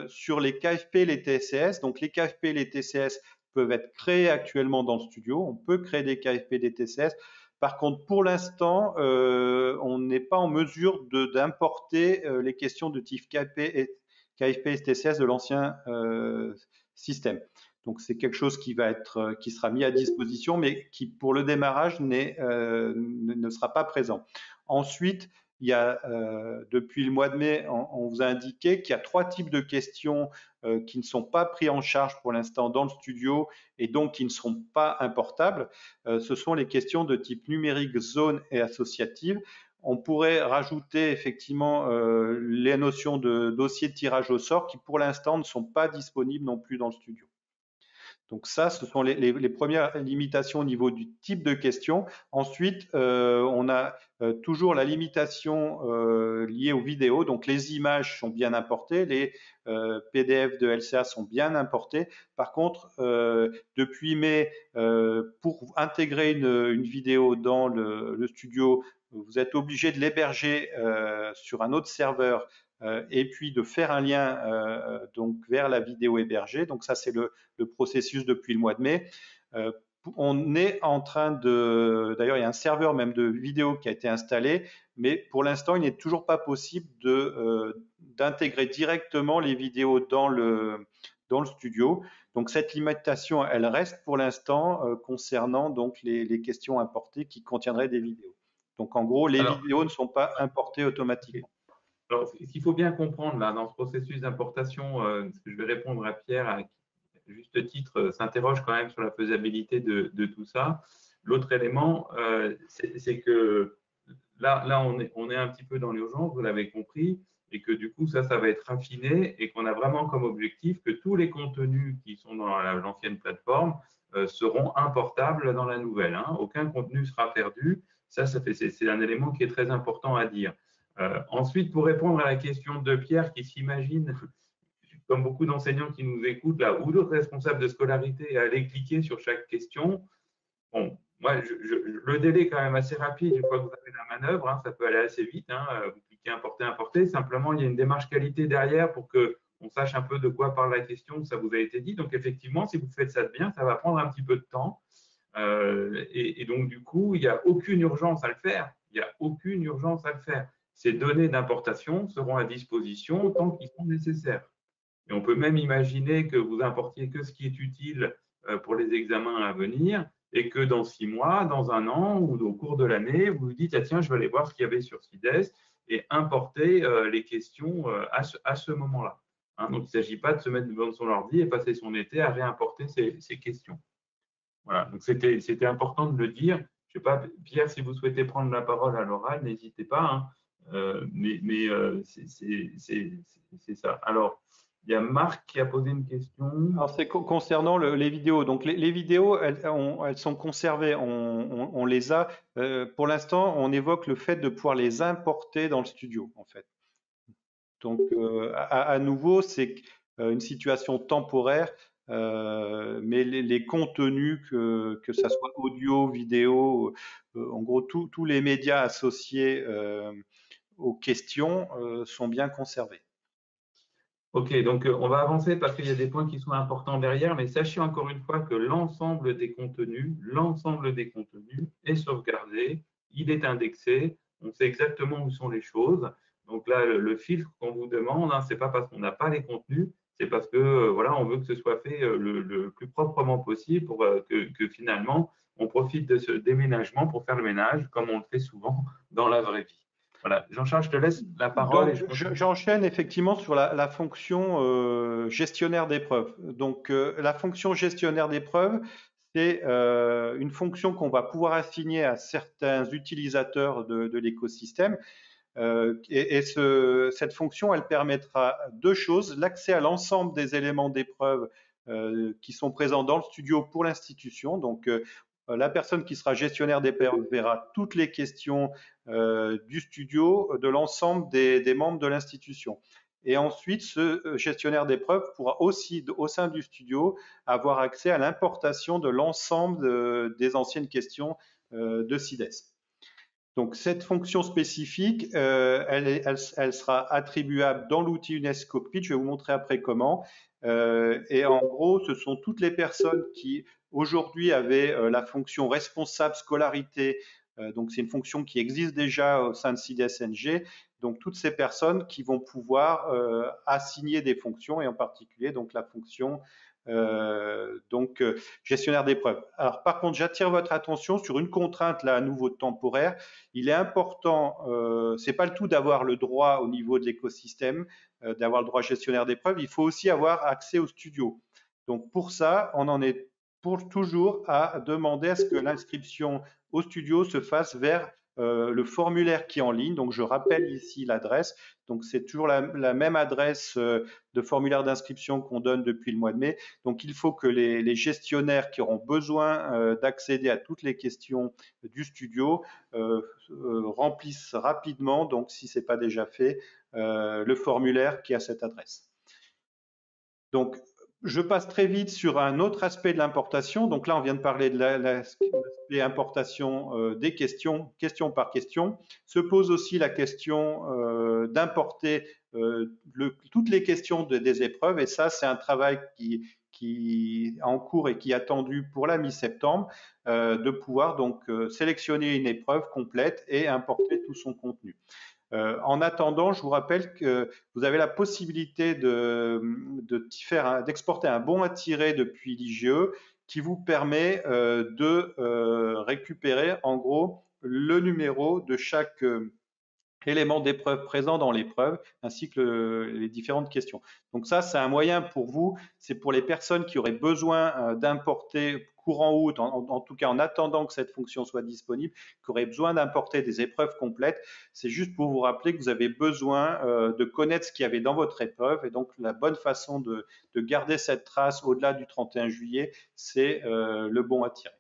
sur les KFP et les TCS. Donc les KFP et les TCS peuvent être créés actuellement dans le studio. On peut créer des KFP et des TCS. Par contre, pour l'instant, on n'est pas en mesure d'importer les questions de type KFP et TCS de l'ancien système. Donc c'est quelque chose qui sera mis à disposition, mais qui pour le démarrage ne sera pas présent. Ensuite, il y a depuis le mois de mai, on vous a indiqué qu'il y a 3 types de questions qui ne sont pas pris en charge pour l'instant dans le studio et donc qui ne seront pas importables. Ce sont les questions de type numérique, zone et associative. On pourrait rajouter effectivement les notions de dossier de tirage au sort qui pour l'instant ne sont pas disponibles non plus dans le studio. Donc ça, ce sont les premières limitations au niveau du type de question. Ensuite, on a toujours la limitation liée aux vidéos. Donc les images sont bien importées, les PDF de LCA sont bien importés. Par contre, depuis mai, pour intégrer une vidéo dans le studio, vous êtes obligé de l'héberger sur un autre serveur et puis de faire un lien donc vers la vidéo hébergée. Donc ça, c'est le processus depuis le mois de mai. On est en train d'ailleurs, il y a un serveur même de vidéo qui a été installé, mais pour l'instant, il n'est toujours pas possible d'intégrer directement les vidéos dans le studio. Donc cette limitation, elle reste pour l'instant concernant donc les questions importées qui contiendraient des vidéos. Donc en gros, les vidéos ne sont pas importées automatiquement. Alors, ce qu'il faut bien comprendre là, dans ce processus d'importation, je vais répondre à Pierre, à juste titre, s'interroge quand même sur la faisabilité de tout ça. L'autre élément, c'est que là on est un petit peu dans l'urgence, vous l'avez compris, et que du coup, ça va être raffiné et qu'on a vraiment comme objectif que tous les contenus qui sont dans l'ancienne plateforme seront importables dans la nouvelle. Hein. Aucun contenu sera perdu. C'est un élément qui est très important à dire. Ensuite, pour répondre à la question de Pierre qui s'imagine, comme beaucoup d'enseignants qui nous écoutent, là, ou d'autres responsables de scolarité, à aller cliquer sur chaque question, bon, moi, le délai est quand même assez rapide une fois que vous avez la manœuvre, hein, ça peut aller assez vite, hein, vous cliquez importer, importer, simplement il y a une démarche qualité derrière pour qu'on sache un peu de quoi parle la question, ça vous a été dit. Donc effectivement, si vous faites ça bien, ça va prendre un petit peu de temps. Et donc du coup, il n'y a aucune urgence à le faire. Il n'y a aucune urgence à le faire. Ces données d'importation seront à disposition tant qu'ils sont nécessaires. Et on peut même imaginer que vous importiez que ce qui est utile pour les examens à venir et que dans 6 mois, dans 1 an ou au cours de l'année, vous vous dites ah, tiens, je vais aller voir ce qu'il y avait sur CIDES et importer les questions à ce moment-là. Hein. Donc, il ne s'agit pas de se mettre devant son ordi et passer son été à réimporter ses questions. Voilà, donc c'était important de le dire. Je ne sais pas, Pierre, si vous souhaitez prendre la parole à l'oral, n'hésitez pas. Hein. C'est ça. Alors, il y a Marc qui a posé une question. Alors, c'est concernant les vidéos. Donc, les vidéos, elles sont conservées, on les a. Pour l'instant, on évoque le fait de pouvoir les importer dans le studio, en fait. Donc, à nouveau, c'est une situation temporaire, mais les contenus, que ça soit audio, vidéo, en gros, tous les médias associés aux questions sont bien conservés. Ok, donc on va avancer parce qu'il y a des points qui sont importants derrière, mais sachez encore une fois que l'ensemble des contenus est sauvegardé, il est indexé, on sait exactement où sont les choses. Donc là, le filtre qu'on vous demande, hein, c'est pas parce qu'on n'a pas les contenus, c'est parce que voilà, on veut que ce soit fait le plus proprement possible pour que finalement on profite de ce déménagement pour faire le ménage, comme on le fait souvent dans la vraie vie. Voilà, Jean-Charles, je te laisse la parole. Donc, j'enchaîne effectivement sur la fonction gestionnaire d'épreuves. Donc, la fonction gestionnaire d'épreuves, c'est une fonction qu'on va pouvoir assigner à certains utilisateurs de l'écosystème. Cette fonction, elle permettra deux choses: l'accès à l'ensemble des éléments d'épreuve qui sont présents dans le studio pour l'institution. Donc, la personne qui sera gestionnaire d'épreuves verra toutes les questions du studio de l'ensemble des membres de l'institution. Et ensuite, ce gestionnaire d'épreuves pourra aussi, au sein du studio, avoir accès à l'importation de l'ensemble des anciennes questions de CIDES. Donc, cette fonction spécifique, elle sera attribuable dans l'outil UNESCO Cockpit. Je vais vous montrer après comment. Et en gros, ce sont toutes les personnes qui aujourd'hui avaient la fonction responsable scolarité. Donc, c'est une fonction qui existe déjà au sein de CIDES-NG. Donc, toutes ces personnes qui vont pouvoir assigner des fonctions, et en particulier donc la fonction gestionnaire d'épreuves. Alors, par contre, j'attire votre attention sur une contrainte là à nouveau temporaire. Il est important, c'est pas le tout d'avoir le droit au niveau de l'écosystème, d'avoir le droit gestionnaire d'épreuves. Il faut aussi avoir accès au studio. Donc pour ça, on en est pour toujours à demander à ce que l'inscription au studio se fasse vers le formulaire qui est en ligne. Donc je rappelle ici l'adresse. Donc c'est toujours la même adresse de formulaire d'inscription qu'on donne depuis le mois de mai. Donc il faut que les gestionnaires qui auront besoin d'accéder à toutes les questions du studio remplissent rapidement, donc si ce n'est pas déjà fait, le formulaire qui est à cette adresse. Donc je passe très vite sur un autre aspect de l'importation. Donc là, on vient de parler de l'aspect importation des questions, question par question. Se pose aussi la question d'importer toutes les questions des épreuves. Et ça, c'est un travail qui est en cours et qui est attendu pour la mi-septembre, de pouvoir donc sélectionner une épreuve complète et importer tout son contenu. En attendant, je vous rappelle que vous avez la possibilité d'exporter un bon à tirer depuis l'IGE qui vous permet de récupérer en gros le numéro de chaque élément d'épreuve présent dans l'épreuve, ainsi que les différentes questions. Donc ça, c'est un moyen pour vous, c'est pour les personnes qui auraient besoin d'importer courant août, en tout cas en attendant que cette fonction soit disponible, qui auraient besoin d'importer des épreuves complètes. C'est juste pour vous rappeler que vous avez besoin de connaître ce qu'il y avait dans votre épreuve, et donc la bonne façon de garder cette trace au-delà du 31 juillet, c'est le bon à tirer.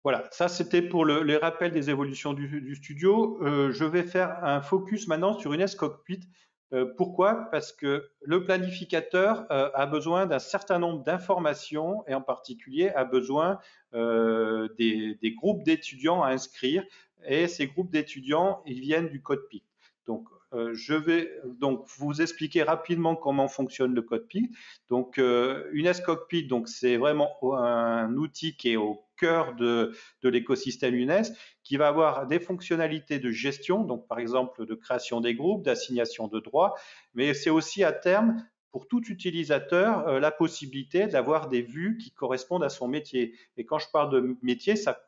Voilà, ça c'était pour les rappels des évolutions du studio. Je vais faire un focus maintenant sur UNESCO Cockpit. Pourquoi? Parce que le planificateur a besoin d'un certain nombre d'informations et en particulier a besoin des groupes d'étudiants à inscrire. Et ces groupes d'étudiants, ils viennent du Cockpit. Donc, je vais donc vous expliquer rapidement comment fonctionne le Cockpit. Donc, UNESCO Cockpit, donc c'est vraiment un outil qui est au cœur de l'écosystème UNES, qui va avoir des fonctionnalités de gestion, donc par exemple de création des groupes, d'assignation de droits, mais c'est aussi à terme pour tout utilisateur la possibilité d'avoir des vues qui correspondent à son métier. Et quand je parle de métier, ça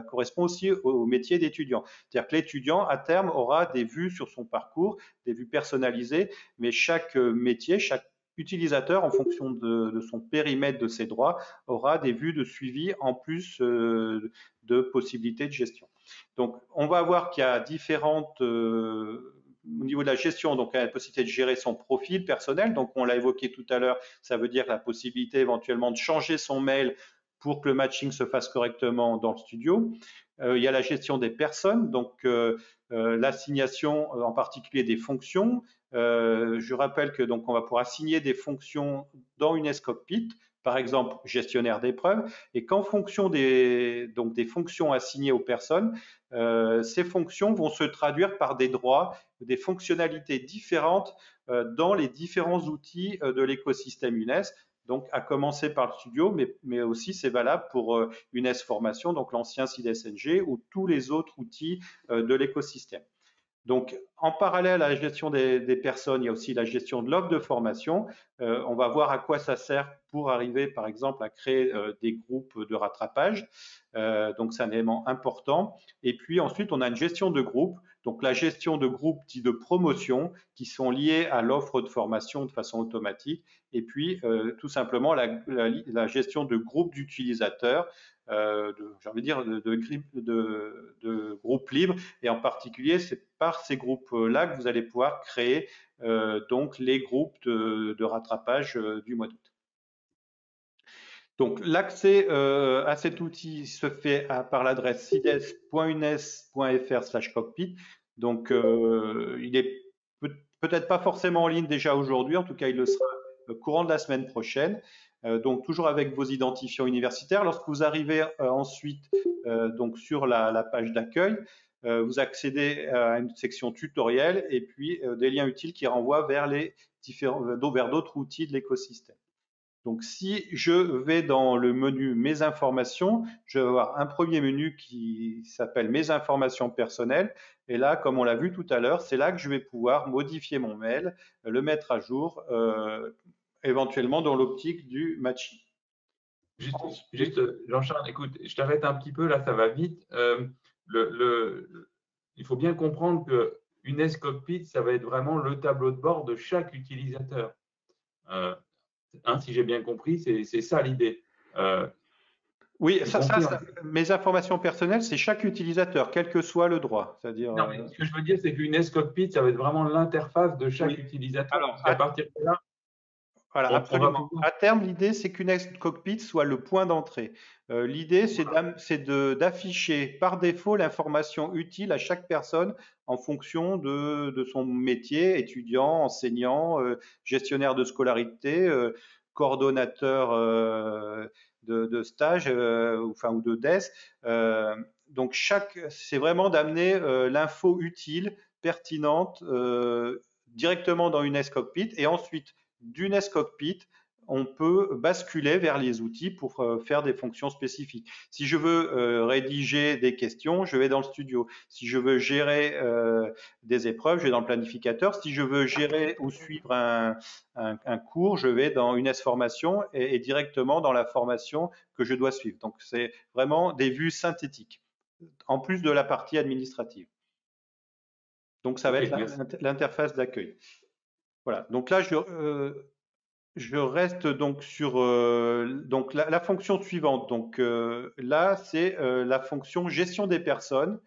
correspond aussi au métier d'étudiant. C'est-à-dire que l'étudiant, à terme, aura des vues sur son parcours, des vues personnalisées, mais chaque métier, chaque utilisateur, en fonction de son périmètre de ses droits, aura des vues de suivi en plus de possibilités de gestion. Donc, on va voir qu'il y a différentes au niveau de la gestion, donc la possibilité de gérer son profil personnel. Donc, on l'a évoqué tout à l'heure, ça veut dire la possibilité éventuellement de changer son mail pour que le matching se fasse correctement dans le studio. Il y a la gestion des personnes, donc l'assignation en particulier des fonctions. Je rappelle que donc on va pouvoir assigner des fonctions dans une Cockpit, par exemple gestionnaire d'épreuves, et qu'en fonction des fonctions assignées aux personnes, ces fonctions vont se traduire par des droits, des fonctionnalités différentes dans les différents outils de l'écosystème UNES. Donc, à commencer par le studio, mais aussi c'est valable pour UNES Formation, donc l'ancien CIDES-NG ou tous les autres outils de l'écosystème. Donc, en parallèle à la gestion des personnes, il y a aussi la gestion de l'offre de formation. On va voir à quoi ça sert pour arriver, par exemple, à créer des groupes de rattrapage. Donc, c'est un élément important. Et puis ensuite, on a une gestion de groupe. Donc, la gestion de groupes dits de promotion qui sont liés à l'offre de formation de façon automatique. Et puis, tout simplement, la gestion de groupes d'utilisateurs, j'ai envie de dire, de groupes libres. Et en particulier, c'est par ces groupes-là que vous allez pouvoir créer donc les groupes de rattrapage du mois d'août. Donc, l'accès à cet outil se fait par l'adresse cides.unes.fr/cockpit. Donc, il est peut-être pas forcément en ligne déjà aujourd'hui, en tout cas, il le sera courant de la semaine prochaine. Donc, toujours avec vos identifiants universitaires. Lorsque vous arrivez ensuite donc sur la page d'accueil, vous accédez à une section tutoriel et puis des liens utiles qui renvoient vers vers d'autres outils de l'écosystème. Donc, si je vais dans le menu Mes informations, je vais avoir un premier menu qui s'appelle Mes informations personnelles. Et là, comme on l'a vu tout à l'heure, c'est là que je vais pouvoir modifier mon mail, le mettre à jour, éventuellement dans l'optique du matching. Juste Jean-Charles, écoute, je t'arrête un petit peu, là, ça va vite. Il faut bien comprendre que UNES Cockpit, ça va être vraiment le tableau de bord de chaque utilisateur. Si j'ai bien compris, c'est ça l'idée. Oui, mes informations personnelles, c'est chaque utilisateur, quel que soit le droit. C'est-à-dire. Non, mais ce que je veux dire, c'est que UNES Cockpit, ça va être vraiment l'interface de chaque utilisateur. Alors, à partir de là, voilà, absolument. À terme, l'idée, c'est qu'UNES Cockpit soit le point d'entrée. L'idée, c'est d'afficher par défaut l'information utile à chaque personne en fonction de son métier, étudiant, enseignant, gestionnaire de scolarité, coordonnateur de stage, ou de DES. Donc, c'est vraiment d'amener l'info utile, pertinente, directement dans UNES Cockpit, et ensuite d'UNES Cockpit, on peut basculer vers les outils pour faire des fonctions spécifiques. Si je veux rédiger des questions, je vais dans le studio. Si je veux gérer des épreuves, je vais dans le planificateur. Si je veux gérer ou suivre un cours, je vais dans UNES Formation et directement dans la formation que je dois suivre. Donc, c'est vraiment des vues synthétiques, en plus de la partie administrative. Donc, ça va être l'interface d'accueil. Voilà. Donc là, je reste donc sur donc la fonction suivante. Donc là, c'est la fonction gestion des personnes.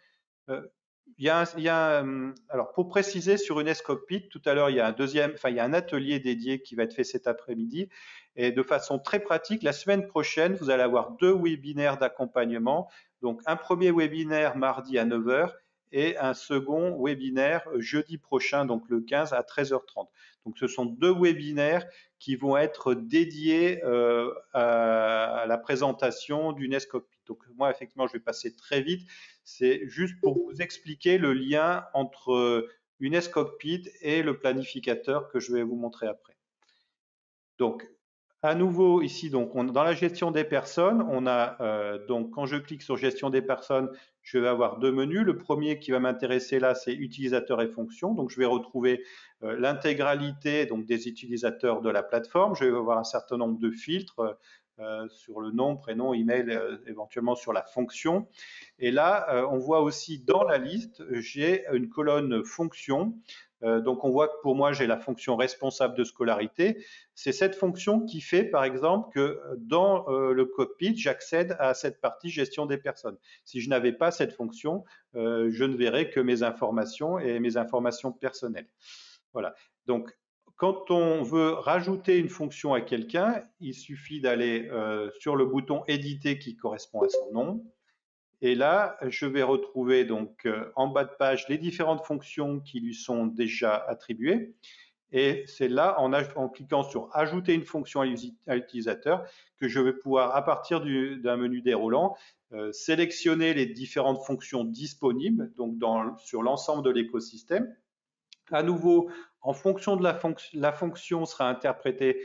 Alors pour préciser sur UNES Cockpit, tout à l'heure il y a il y a un atelier dédié qui va être fait cet après-midi. Et de façon très pratique, la semaine prochaine, vous allez avoir 2 webinaires d'accompagnement. Donc un premier webinaire mardi à 9h et un second webinaire jeudi prochain, donc le 15 à 13h30. Donc ce sont 2 webinaires qui vont être dédiés à la présentation d'UNES Cockpit. Donc moi, effectivement, je vais passer très vite. C'est juste pour vous expliquer le lien entre UNES Cockpit et le planificateur que je vais vous montrer après. Donc, À nouveau, ici, donc, dans la gestion des personnes, on a donc quand je clique sur gestion des personnes, je vais avoir deux menus. Le premier qui va m'intéresser là, c'est utilisateurs et fonctions. Donc, je vais retrouver l'intégralité donc des utilisateurs de la plateforme. Je vais avoir un certain nombre de filtres sur le nom, prénom, email, éventuellement sur la fonction. Et là, on voit aussi dans la liste, j'ai une colonne fonction. Donc, on voit que pour moi, j'ai la fonction responsable de scolarité. C'est cette fonction qui fait, par exemple, que dans le cockpit, j'accède à cette partie gestion des personnes. Si je n'avais pas cette fonction, je ne verrais que mes informations et mes informations personnelles. Voilà. Donc, quand on veut rajouter une fonction à quelqu'un, il suffit d'aller sur le bouton éditer qui correspond à son nom. Et là, je vais retrouver donc en bas de page les différentes fonctions qui lui sont déjà attribuées. Et c'est là, en cliquant sur ajouter une fonction à l'utilisateur, que je vais pouvoir, à partir d'un menu déroulant, sélectionner les différentes fonctions disponibles donc sur l'ensemble de l'écosystème. À nouveau, en fonction de la fonction sera interprétée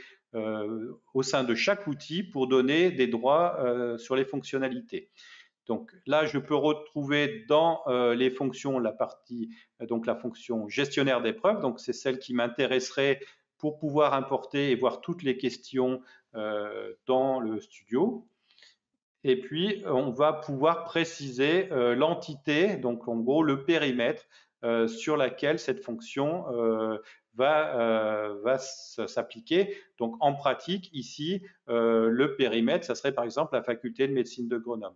au sein de chaque outil pour donner des droits sur les fonctionnalités. Donc là, je peux retrouver dans les fonctions la partie, donc la fonction gestionnaire d'épreuves. Donc c'est celle qui m'intéresserait pour pouvoir importer et voir toutes les questions dans le studio. Et puis, on va pouvoir préciser l'entité, donc en gros le périmètre sur laquelle cette fonction va s'appliquer. Donc en pratique, ici, le périmètre, ça serait par exemple la faculté de médecine de Grenoble.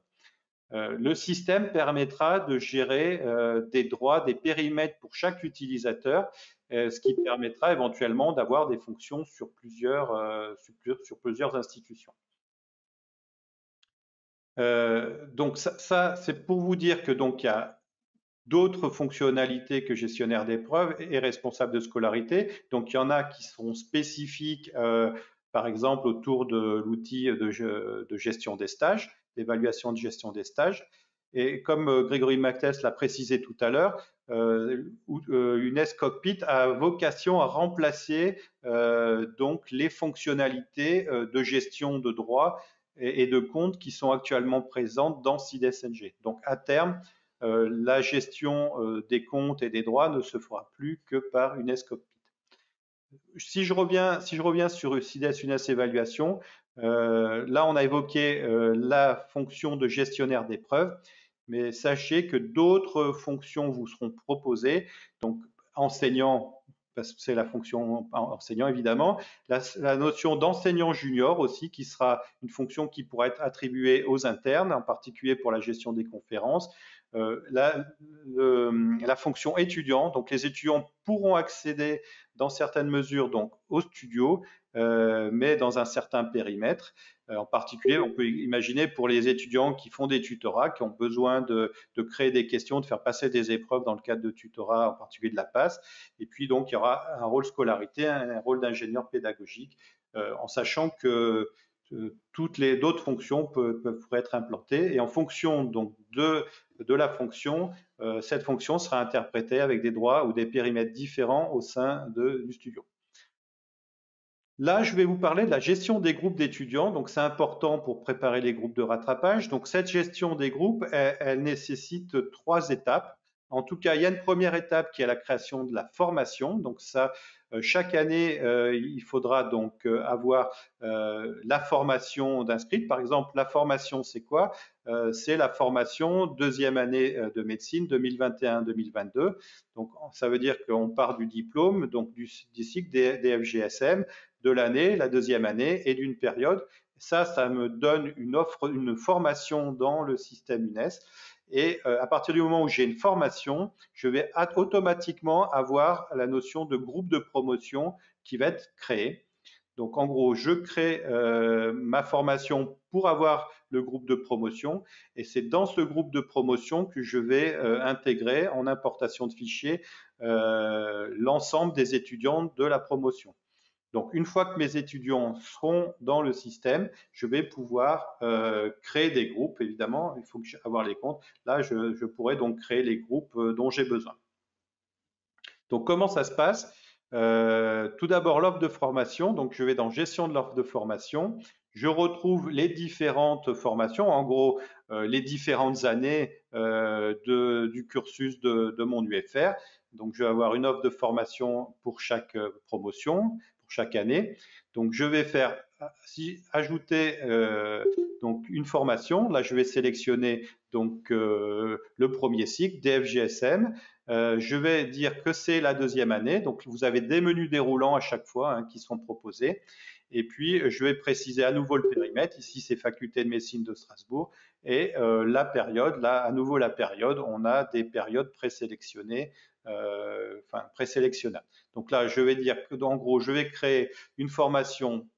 Le système permettra de gérer des droits, des périmètres pour chaque utilisateur, ce qui permettra éventuellement d'avoir des fonctions sur plusieurs institutions. Donc ça c'est pour vous dire que donc il y a d'autres fonctionnalités que gestionnaire d'épreuves et responsable de scolarité. Donc il y en a qui seront spécifiques, par exemple autour de l'outil de gestion des stages, d'évaluation de gestion des stages. Et comme Grégory Mactès l'a précisé tout à l'heure, UNES Cockpit a vocation à remplacer donc les fonctionnalités de gestion de droits et de comptes qui sont actuellement présentes dans SIDES-NG. Donc à terme, la gestion des comptes et des droits ne se fera plus que par UNES Cockpit. Si je reviens sur SIDES UNES Évaluation, là on a évoqué la fonction de gestionnaire d'épreuves, mais sachez que d'autres fonctions vous seront proposées. Donc enseignant, parce que c'est la fonction enseignant évidemment, la notion d'enseignant junior aussi, qui sera une fonction qui pourra être attribuée aux internes, en particulier pour la gestion des conférences. La fonction étudiant, donc les étudiants pourront accéder dans certaines mesures donc au studio, mais dans un certain périmètre. En particulier, on peut imaginer pour les étudiants qui font des tutorats, qui ont besoin de créer des questions, de faire passer des épreuves dans le cadre de tutorats, en particulier de la PASS. Et puis donc, il y aura un rôle scolarité, un rôle d'ingénieur pédagogique, en sachant que d'autres fonctions pourraient être implantées. Et en fonction donc de la fonction, cette fonction sera interprétée avec des droits ou des périmètres différents au sein du studio. Là, je vais vous parler de la gestion des groupes d'étudiants. Donc, c'est important pour préparer les groupes de rattrapage. Donc, cette gestion des groupes, elle nécessite 3 étapes. En tout cas, il y a une première étape qui est la création de la formation. Donc, ça, chaque année, il faudra donc avoir la formation d'inscrite. Par exemple, la formation, c'est quoi? C'est la formation deuxième année de médecine 2021-2022. Donc, ça veut dire qu'on part du diplôme, donc du cycle des FGSM, de l'année, la deuxième année et d'une période. Ça me donne une formation dans le système UNES. Et à partir du moment où j'ai une formation, je vais automatiquement avoir la notion de groupe de promotion qui va être créé. Donc en gros, je crée ma formation pour avoir le groupe de promotion et c'est dans ce groupe de promotion que je vais intégrer en importation de fichiers l'ensemble des étudiants de la promotion. Donc, une fois que mes étudiants seront dans le système, je vais pouvoir créer des groupes. Évidemment, il faut avoir les comptes. Là, je pourrais donc créer les groupes dont j'ai besoin. Donc, comment ça se passe? tout d'abord l'offre de formation. Donc, je vais dans gestion de l'offre de formation. Je retrouve les différentes formations, en gros les différentes années du cursus de mon UFR. Donc, je vais avoir une offre de formation pour chaque promotion, pour chaque année. Donc, je vais faire ajouter donc une formation. Là, je vais sélectionner donc le premier cycle, DFGSM. Je vais dire que c'est la deuxième année. Donc, vous avez des menus déroulants à chaque fois qui sont proposés. Et puis, je vais préciser à nouveau le périmètre. Ici, c'est Faculté de médecine de Strasbourg. Et la période, là, à nouveau la période, on a des périodes présélectionnées, présélectionnables. Donc là, je vais dire que, en gros, je vais créer une formation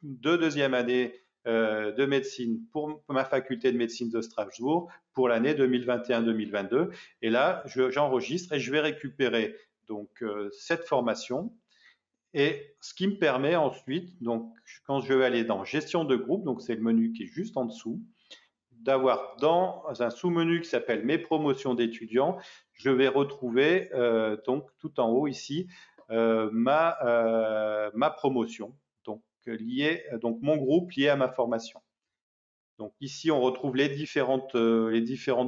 de deuxième année de médecine pour ma faculté de médecine de Strasbourg pour l'année 2021-2022. Et là, j'enregistre et je vais récupérer donc cette formation. Et ce qui me permet ensuite, donc quand je vais aller dans gestion de groupe, donc c'est le menu qui est juste en dessous, d'avoir dans un sous-menu qui s'appelle mes promotions d'étudiants, je vais retrouver donc tout en haut ici ma promotion, donc donc mon groupe lié à ma formation. Donc ici on retrouve les différentes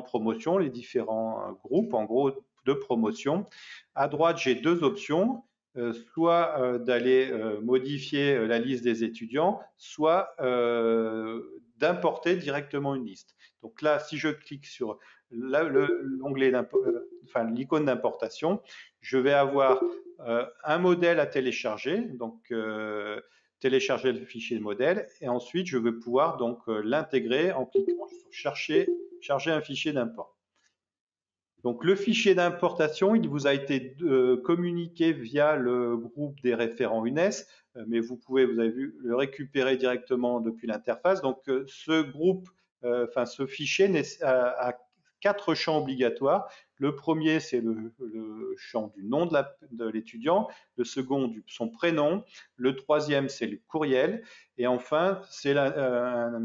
promotions, les différents groupes en gros de promotion. À droite j'ai deux options. Soit d'aller modifier la liste des étudiants, soit d'importer directement une liste. Donc là, si je clique sur l'onglet, l'icône d'importation, je vais avoir un modèle à télécharger, donc télécharger le fichier de modèle, et ensuite je vais pouvoir donc l'intégrer en cliquant sur charger un fichier d'import. Donc le fichier d'importation, il vous a été communiqué via le groupe des référents UNES, mais vous avez vu, le récupérer directement depuis l'interface. Donc ce groupe, ce fichier a 4 champs obligatoires. Le premier, c'est le champ du nom de l'étudiant. Le second, son prénom. Le troisième, c'est le courriel. Et enfin, c'est un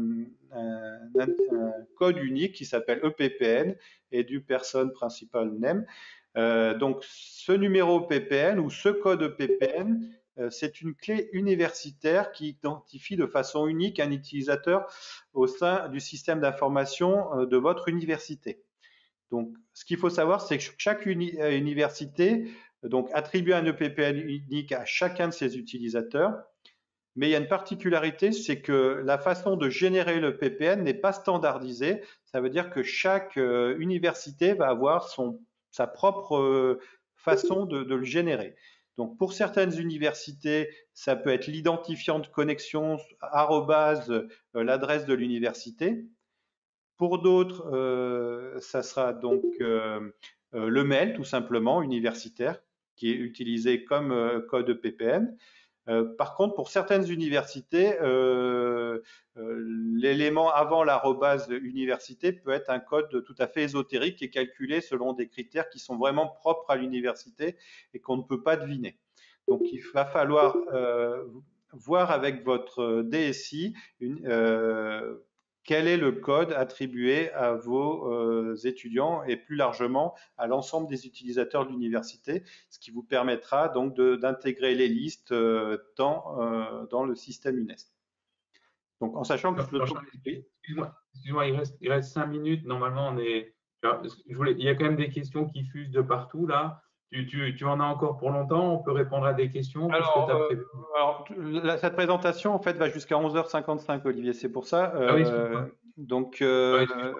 code unique qui s'appelle EPPN et du person principal name. Donc, ce numéro PPN ou ce code EPPN, c'est une clé universitaire qui identifie de façon unique un utilisateur au sein du système d'information de votre université. Donc, ce qu'il faut savoir, c'est que chaque université donc, attribue un EPPN unique à chacun de ses utilisateurs. Mais il y a une particularité, c'est que la façon de générer le PPN n'est pas standardisée. Ça veut dire que chaque université va avoir sa propre façon de le générer. Donc, pour certaines universités, ça peut être l'identifiant de connexion @ l'adresse de l'université. Pour d'autres, ça sera donc le mail, tout simplement, universitaire, qui est utilisé comme code PPN. Par contre, pour certaines universités, l'élément avant l'arrobase université peut être un code tout à fait ésotérique qui est calculé selon des critères qui sont vraiment propres à l'université et qu'on ne peut pas deviner. Donc, il va falloir voir avec votre DSI quel est le code attribué à vos étudiants et plus largement à l'ensemble des utilisateurs de l'université, ce qui vous permettra donc d'intégrer les listes dans le système UNES. Donc en sachant que excuse-moi, il reste 5 minutes. Normalement, il y a quand même des questions qui fusent de partout là. Tu en as encore pour longtemps? On peut répondre à des questions? Cette présentation en fait va jusqu'à 11h55, Olivier, c'est pour ça. Donc alors.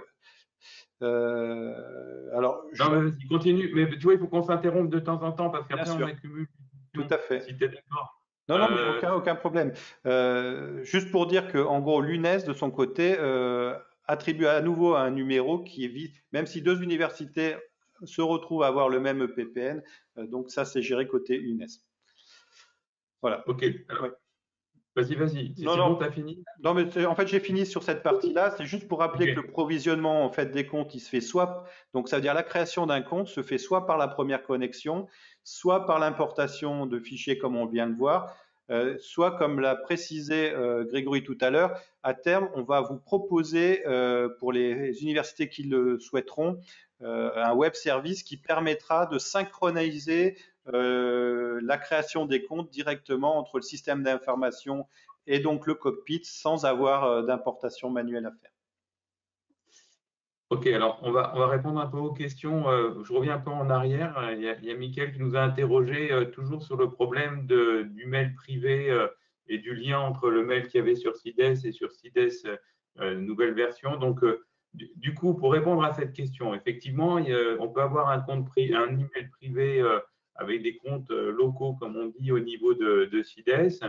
Non, mais vas-y, continue. Mais tu vois, il faut qu'on s'interrompe de temps en temps parce qu'après on accumule. Tout à fait. Si tu es d'accord. Non, non, mais aucun problème. Juste pour dire que, en gros, l'UNES de son côté attribue à nouveau un numéro qui évite, même si deux universités se retrouvent à avoir le même EPPN, donc ça c'est géré côté UNES. Voilà. Ok. Ouais. Vas-y. C'est bon, t'as fini? Non, mais en fait, j'ai fini sur cette partie-là. C'est juste pour rappeler que le provisionnement en fait des comptes, il se fait soit, donc ça veut dire la création d'un compte se fait soit par la première connexion, soit par l'importation de fichiers comme on vient de voir, soit comme l'a précisé Grégory tout à l'heure. À terme, on va vous proposer pour les universités qui le souhaiteront un web service qui permettra de synchroniser la création des comptes directement entre le système d'information et donc le cockpit sans avoir d'importation manuelle à faire. Ok, alors on va répondre un peu aux questions. Je reviens un peu en arrière. Il y a Mickaël qui nous a interrogé toujours sur le problème du mail privé et du lien entre le mail qu'il y avait sur CIDES et sur CIDES nouvelle version. Donc, du coup, pour répondre à cette question, effectivement, on peut avoir un email privé avec des comptes locaux, comme on dit, au niveau de CIDES,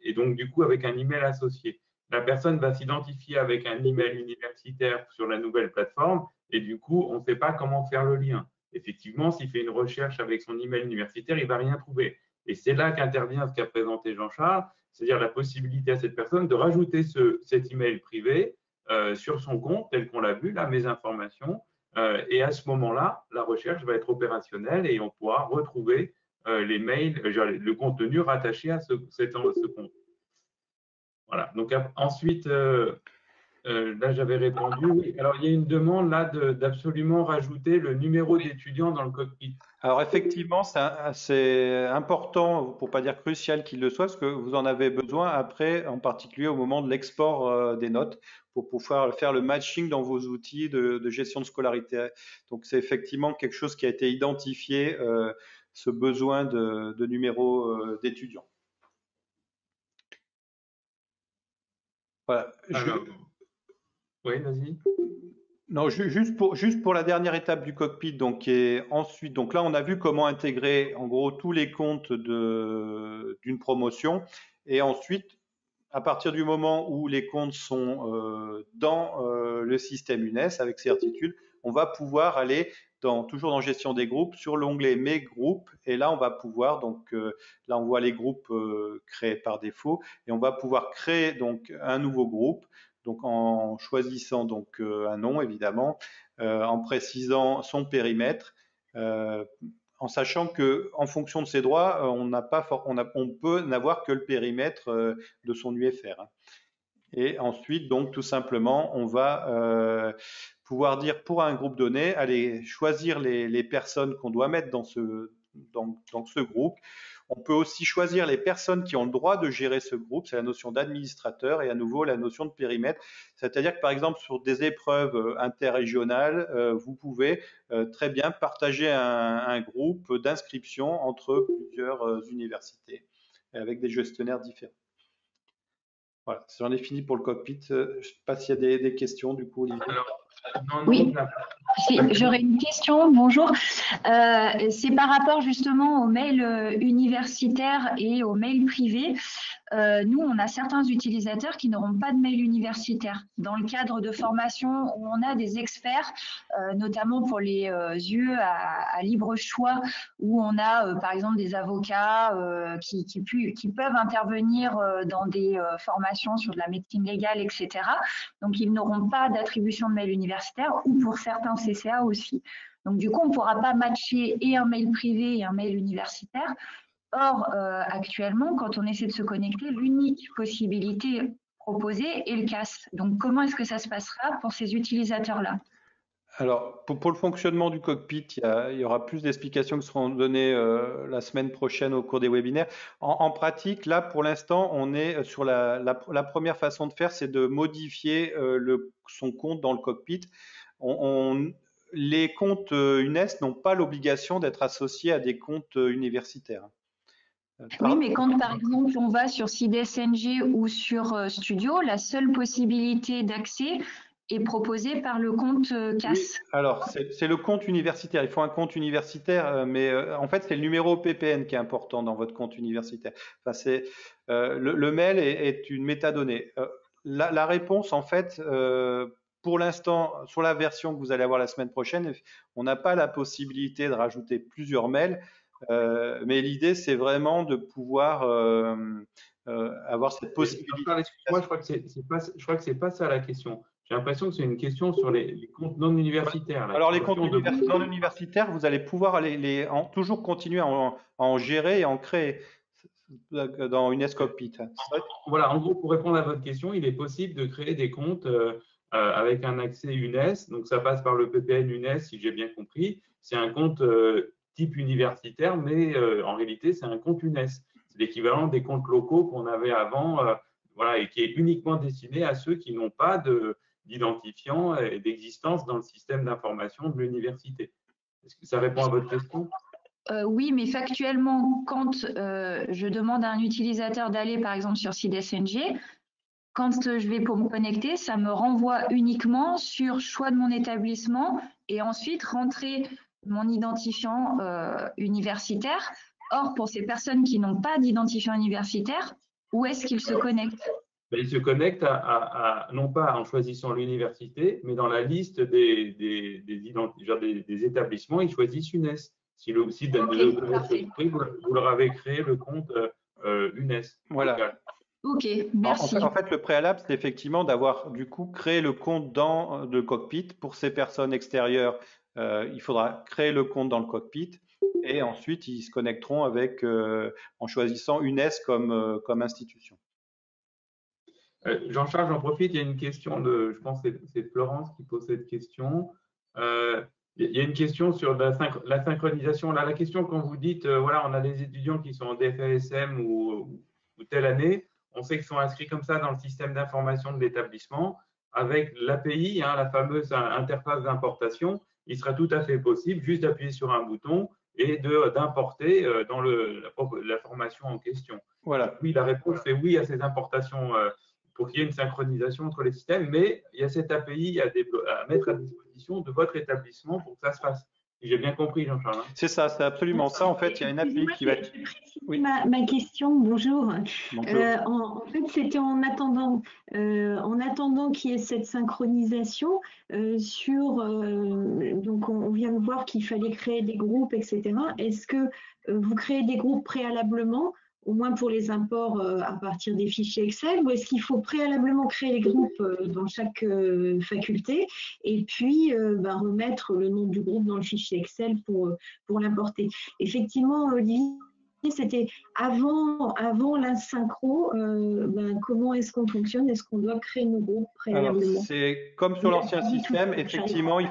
et donc du coup avec un email associé. La personne va s'identifier avec un email universitaire sur la nouvelle plateforme et du coup, on ne sait pas comment faire le lien. Effectivement, s'il fait une recherche avec son email universitaire, il ne va rien trouver. Et c'est là qu'intervient ce qu'a présenté Jean-Charles, c'est-à-dire la possibilité à cette personne de rajouter cet email privé sur son compte, tel qu'on l'a vu, là, mes informations. Et à ce moment-là, la recherche va être opérationnelle et on pourra retrouver les mails, le contenu rattaché à ce compte. Voilà. Donc ensuite, là j'avais répondu. Oui. Alors il y a une demande là d'absolument rajouter le numéro d'étudiant dans le cockpit. Alors effectivement, c'est important, pour pas dire crucial qu'il le soit, parce que vous en avez besoin après, en particulier au moment de l'export des notes, pour pouvoir faire le matching dans vos outils de gestion de scolarité. Donc c'est effectivement quelque chose qui a été identifié, ce besoin de numéro d'étudiant. Voilà. Alors, oui, vas-y. Non, juste pour la dernière étape du cockpit, donc qui est ensuite, donc là on a vu comment intégrer en gros tous les comptes d'une promotion, et ensuite à partir du moment où les comptes sont dans le système UNES avec certitude, on va pouvoir aller toujours dans gestion des groupes sur l'onglet mes groupes, et là on va pouvoir donc là on voit les groupes créés par défaut, et on va pouvoir créer donc un nouveau groupe. Donc en choisissant donc un nom évidemment, en précisant son périmètre, en sachant que en fonction de ses droits, on peut n'avoir que le périmètre de son UFR. Hein. Et ensuite donc tout simplement on va pouvoir dire pour un groupe donné, aller choisir les personnes qu'on doit mettre dans ce groupe. On peut aussi choisir les personnes qui ont le droit de gérer ce groupe, c'est la notion d'administrateur, et à nouveau la notion de périmètre. C'est-à-dire que par exemple sur des épreuves interrégionales, vous pouvez très bien partager un groupe d'inscription entre plusieurs universités avec des gestionnaires différents. Voilà, j'en ai fini pour le cockpit. Je ne sais pas s'il y a des questions du coup, Olivier. Oui, j'aurais une question. Bonjour. C'est par rapport justement aux mails universitaires et aux mails privés. Nous, on a certains utilisateurs qui n'auront pas de mail universitaire. Dans le cadre de formation où on a des experts, notamment pour les yeux à libre choix, où on a par exemple des avocats qui peuvent intervenir dans des formations sur de la médecine légale, etc. Donc, ils n'auront pas d'attribution de mail universitaire, ou pour certains CCA aussi. Donc, du coup, on ne pourra pas matcher et un mail privé et un mail universitaire. Or, actuellement, quand on essaie de se connecter, l'unique possibilité proposée est le CAS. Donc, comment est-ce que ça se passera pour ces utilisateurs-là? Alors, pour le fonctionnement du cockpit, il y aura plus d'explications qui seront données la semaine prochaine au cours des webinaires. En pratique, là, pour l'instant, on est sur la première façon de faire, c'est de modifier son compte dans le cockpit. Les comptes UNES n'ont pas l'obligation d'être associés à des comptes universitaires. Oui, mais quand par exemple on va sur CIDES-NG ou sur Studio, la seule possibilité d'accès est proposée par le compte CAS. Oui, alors c'est le compte universitaire. Il faut un compte universitaire, mais en fait c'est le numéro PPN qui est important dans votre compte universitaire. Enfin, c'est le mail est une métadonnée. La réponse en fait. Pour l'instant, sur la version que vous allez avoir la semaine prochaine, on n'a pas la possibilité de rajouter plusieurs mails, mais l'idée, c'est vraiment de pouvoir avoir cette possibilité. Excuse-moi, je crois que c'est pas ça la question. J'ai l'impression que c'est une question sur les comptes non universitaires. Alors, les comptes non universitaires, vous allez pouvoir toujours continuer à en gérer et en créer dans une Cockpit. Voilà, en gros, pour répondre à votre question, il est possible de créer des comptes avec un accès UNES. Donc, ça passe par le PPN UNES, si j'ai bien compris. C'est un compte type universitaire, mais en réalité, c'est un compte UNES. C'est l'équivalent des comptes locaux qu'on avait avant, voilà, et qui est uniquement destiné à ceux qui n'ont pas d'identifiant et d'existence dans le système d'information de l'université. Est-ce que ça répond à votre question? Oui, mais factuellement, quand je demande à un utilisateur d'aller, par exemple, sur SIDES-NG, quand je vais pour me connecter, ça me renvoie uniquement sur choix de mon établissement et ensuite rentrer mon identifiant universitaire. Or, pour ces personnes qui n'ont pas d'identifiant universitaire, où est-ce qu'ils se connectent? Ils se connectent non pas en choisissant l'université, mais dans la liste des établissements, ils choisissent UNES. Si le site vous leur avez créé le compte UNES. Voilà. Local. Ok, merci. En fait, le préalable, c'est effectivement d'avoir du coup créé le compte dans le cockpit. Pour ces personnes extérieures, il faudra créer le compte dans le cockpit et ensuite ils se connecteront avec en choisissant UNES comme institution. Jean-Charles, j'en profite, il y a une question je pense que c'est Florence qui pose cette question. Il y a une question sur la synchronisation. Là, la question quand vous dites, voilà, on a des étudiants qui sont en DFASM ou telle année, on sait qu'ils sont inscrits comme ça dans le système d'information de l'établissement. Avec l'API, la fameuse interface d'importation, il sera tout à fait possible juste d'appuyer sur un bouton et d'importer dans la formation en question. Voilà. Donc, oui, la réponse c'est oui à ces importations pour qu'il y ait une synchronisation entre les systèmes, mais il y a cette API à mettre à disposition de votre établissement pour que ça se fasse. Si j'ai bien compris, Jean-Charles. C'est ça, c'est absolument ça. En fait, il y a une API qui va être… Oui. Ma question, bonjour. Bonjour. En fait, c'était en attendant qu'il y ait cette synchronisation donc on vient de voir qu'il fallait créer des groupes, etc. Est-ce que vous créez des groupes préalablement, au moins pour les imports à partir des fichiers Excel, ou est-ce qu'il faut préalablement créer les groupes dans chaque faculté et puis remettre le nom du groupe dans le fichier Excel pour l'importer? Effectivement, Olivier, c'était avant l'asynchro, comment est-ce qu'on fonctionne? Est-ce qu'on doit créer nos groupes préalablement? Alors, c'est comme sur l'ancien système, effectivement, il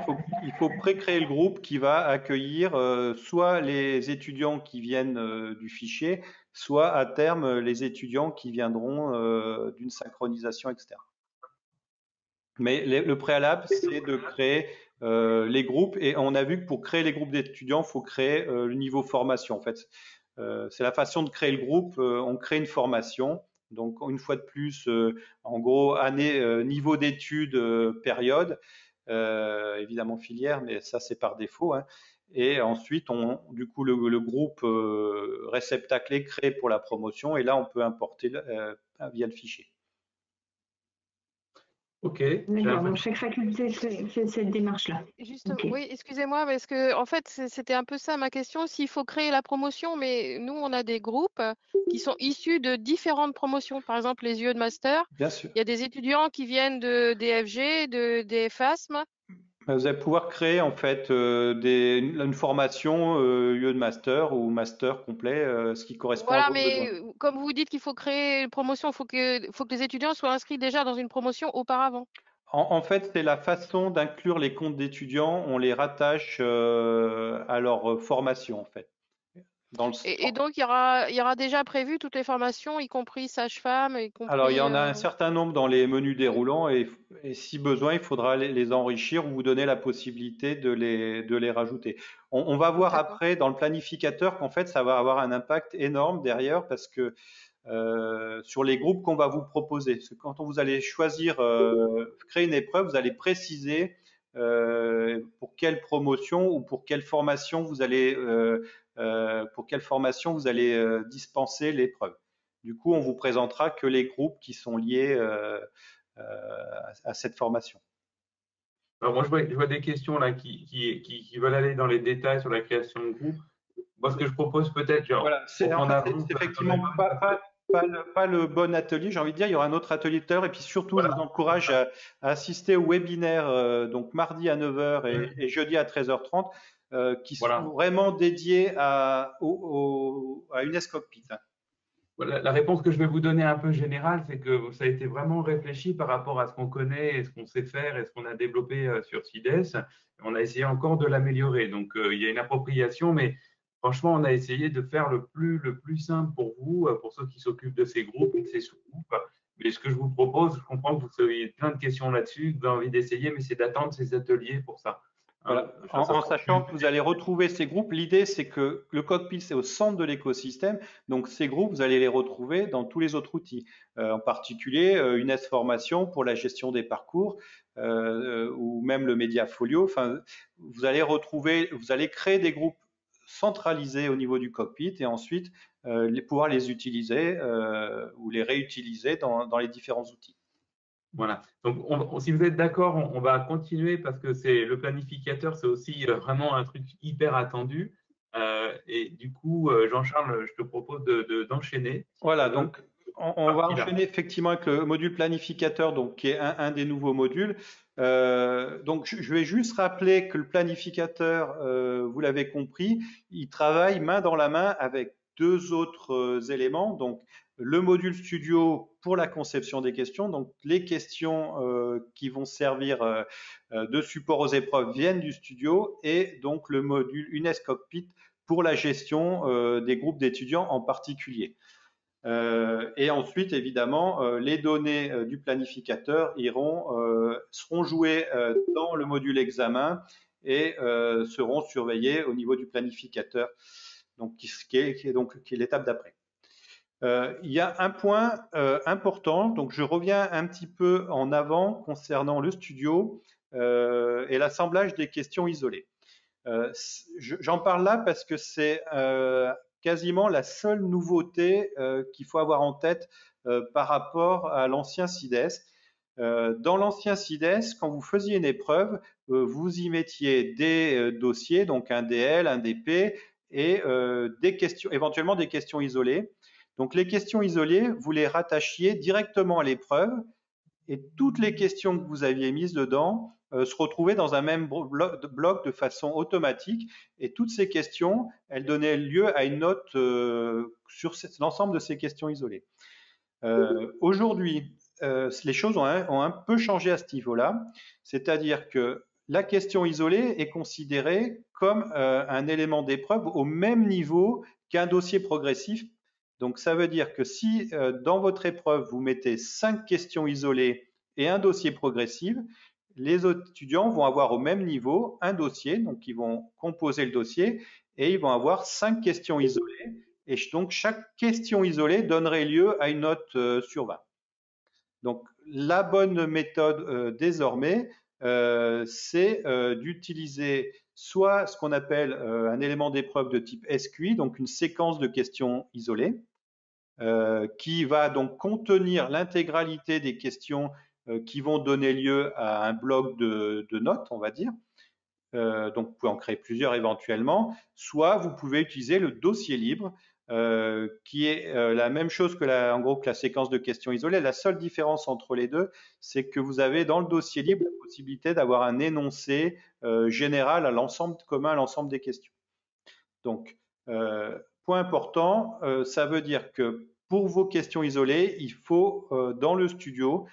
faut pré-créer le groupe qui va accueillir soit les étudiants qui viennent du fichier, soit à terme les étudiants qui viendront d'une synchronisation externe. Mais le préalable, c'est de créer les groupes, et on a vu que pour créer les groupes d'étudiants, il faut créer le niveau formation. En fait, c'est la façon de créer le groupe. On crée une formation. Donc, une fois de plus, en gros, année, niveau d'études, période, évidemment filière, mais ça, c'est par défaut. Hein. Et ensuite, du coup, le groupe réceptacle est créé pour la promotion, et là, on peut importer via le fichier. Ok. D'accord, donc chaque faculté fait cette démarche-là. Juste, Okay. Oui, excusez-moi, parce que en fait, c'était un peu ça ma question. S'il faut créer la promotion, mais nous, on a des groupes qui sont issus de différentes promotions. Par exemple, les UE de master. Bien sûr. Il y a des étudiants qui viennent de DFG, de DFASM. Vous allez pouvoir créer en fait une formation UE de master ou master complet, ce qui correspond à Voilà, vos mais besoins. comme vous dites qu'il faut créer une promotion, il faut que les étudiants soient inscrits déjà dans une promotion auparavant. En fait, c'est la façon d'inclure les comptes d'étudiants. On les rattache à leur formation en fait. Et donc, il y aura déjà prévu toutes les formations, y compris sage-femme, y compris… Alors, il y en a un certain nombre dans les menus déroulants et si besoin, il faudra les enrichir ou vous donner la possibilité de les rajouter. On va voir après dans le planificateur qu'en fait, ça va avoir un impact énorme derrière parce que sur les groupes qu'on va vous proposer. Parce que quand vous allez choisir, créer une épreuve, vous allez préciser pour quelle promotion ou pour quelle formation vous allez dispenser l'épreuve. Du coup, on vous présentera que les groupes qui sont liés à cette formation. Alors moi, je vois des questions là qui veulent aller dans les détails sur la création de groupes. Moi, ce que je propose peut-être, voilà, c'est effectivement pas le bon atelier. J'ai envie de dire, il y aura un autre atelier tout à l'heure. Et puis surtout, voilà, je vous encourage à assister au webinaire donc mardi à 9h et jeudi à 13h30 qui sont vraiment dédiés à UNES Cockpit. Voilà, la réponse que je vais vous donner un peu générale, c'est que ça a été vraiment réfléchi par rapport à ce qu'on connaît et ce qu'on sait faire et ce qu'on a développé sur CIDES. On a essayé encore de l'améliorer. Donc, il y a une appropriation, mais franchement, on a essayé de faire le plus simple pour vous, pour ceux qui s'occupent de ces groupes et de ces sous-groupes. Mais ce que je vous propose, je comprends que vous avez plein de questions là-dessus, que vous avez envie d'essayer, mais c'est d'attendre ces ateliers pour ça. Voilà. En sachant que vous allez retrouver ces groupes, l'idée c'est que le cockpit c'est au centre de l'écosystème, donc ces groupes vous allez les retrouver dans tous les autres outils, en particulier une S-formation pour la gestion des parcours ou même le Mediafolio. Enfin, vous allez créer des groupes centralisés au niveau du cockpit et ensuite pouvoir les utiliser ou les réutiliser dans les différents outils. Voilà. Donc, si vous êtes d'accord, on va continuer parce que le planificateur, c'est aussi vraiment un truc hyper attendu. Et du coup, Jean-Charles, je te propose d'enchaîner. Voilà, donc on va enchaîner effectivement avec le module planificateur, donc qui est un des nouveaux modules. Donc je vais juste rappeler que le planificateur, vous l'avez compris, il travaille main dans la main avec deux autres éléments. Donc le module studio pour la conception des questions, donc les questions qui vont servir de support aux épreuves viennent du studio, et donc le module UNES Cockpit pour la gestion des groupes d'étudiants en particulier. Et ensuite, évidemment, les données du planificateur seront jouées dans le module examen et seront surveillées au niveau du planificateur, donc qui est l'étape d'après. Il y a un point important, donc je reviens un petit peu en avant concernant le studio et l'assemblage des questions isolées. J'en parle là parce que c'est quasiment la seule nouveauté qu'il faut avoir en tête par rapport à l'ancien CIDES. Dans l'ancien CIDES, quand vous faisiez une épreuve, vous y mettiez des dossiers, donc un DL, un DP, et des questions, éventuellement des questions isolées. Donc les questions isolées, vous les rattachiez directement à l'épreuve, et toutes les questions que vous aviez mises dedans se retrouvaient dans un même bloc de façon automatique, et toutes ces questions, elles donnaient lieu à une note sur l'ensemble de ces questions isolées. Aujourd'hui, les choses ont un peu changé à ce niveau-là, c'est-à-dire que la question isolée est considérée comme un élément d'épreuve au même niveau qu'un dossier progressif. Donc ça veut dire que si dans votre épreuve vous mettez 5 questions isolées et un dossier progressif, les étudiants vont avoir au même niveau un dossier, donc ils vont composer le dossier et ils vont avoir 5 questions isolées, et donc chaque question isolée donnerait lieu à une note sur 20. Donc la bonne méthode désormais, c'est d'utiliser soit ce qu'on appelle un élément d'épreuve de type SQI, donc une séquence de questions isolées, qui va donc contenir l'intégralité des questions qui vont donner lieu à un bloc de notes, on va dire. Donc vous pouvez en créer plusieurs éventuellement, soit vous pouvez utiliser le dossier libre, qui est la même chose que en gros que la séquence de questions isolées. La seule différence entre les deux, c'est que vous avez dans le dossier libre la possibilité d'avoir un énoncé général commun à l'ensemble des questions. Donc, point important, ça veut dire que pour vos questions isolées, il faut dans le studio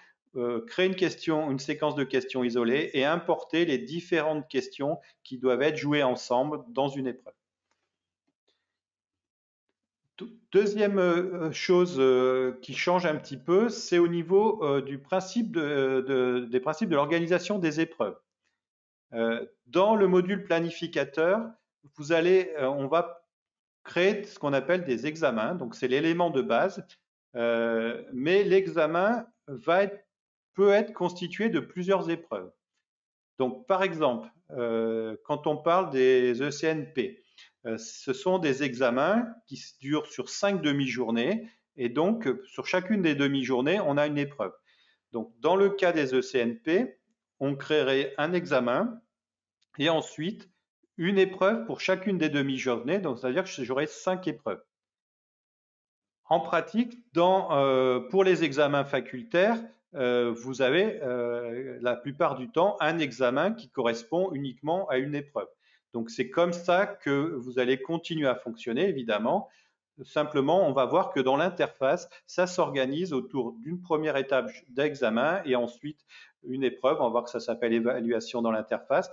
créer une séquence de questions isolées et importer les différentes questions qui doivent être jouées ensemble dans une épreuve. Deuxième chose qui change un petit peu, c'est au niveau des principes de l'organisation des épreuves. Dans le module planificateur, on va créer ce qu'on appelle des examens, donc c'est l'élément de base, mais l'examen peut être constitué de plusieurs épreuves. Donc par exemple, quand on parle des ECNP, ce sont des examens qui durent sur 5 demi-journées, et donc sur chacune des demi-journées, on a une épreuve. Donc dans le cas des ECNP, on créerait un examen et ensuite une épreuve pour chacune des demi-journées, donc c'est-à-dire que j'aurai 5 épreuves. En pratique, pour les examens facultaires, vous avez la plupart du temps un examen qui correspond uniquement à une épreuve. Donc c'est comme ça que vous allez continuer à fonctionner, évidemment. Simplement, on va voir que dans l'interface, ça s'organise autour d'une première étape d'examen et ensuite une épreuve. On va voir que ça s'appelle évaluation dans l'interface.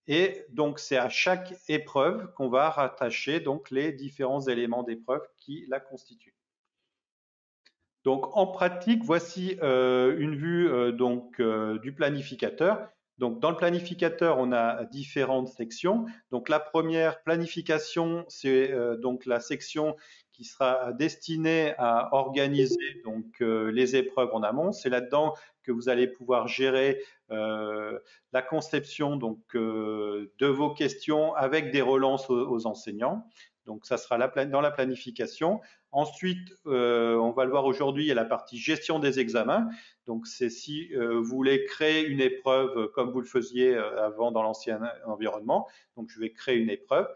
Et donc, c'est à chaque épreuve qu'on va rattacher donc les différents éléments d'épreuve qui la constituent. Donc, en pratique, voici une vue du planificateur. Donc, dans le planificateur, on a différentes sections. Donc, la première planification, c'est donc la section qui sera destinée à organiser donc les épreuves en amont. C'est là-dedans que vous allez pouvoir gérer la conception donc de vos questions avec des relances aux enseignants. Donc, ça sera dans la planification. Ensuite, on va le voir aujourd'hui, il y a la partie gestion des examens. Donc, c'est si vous voulez créer une épreuve comme vous le faisiez avant dans l'ancien environnement. Donc, je vais créer une épreuve.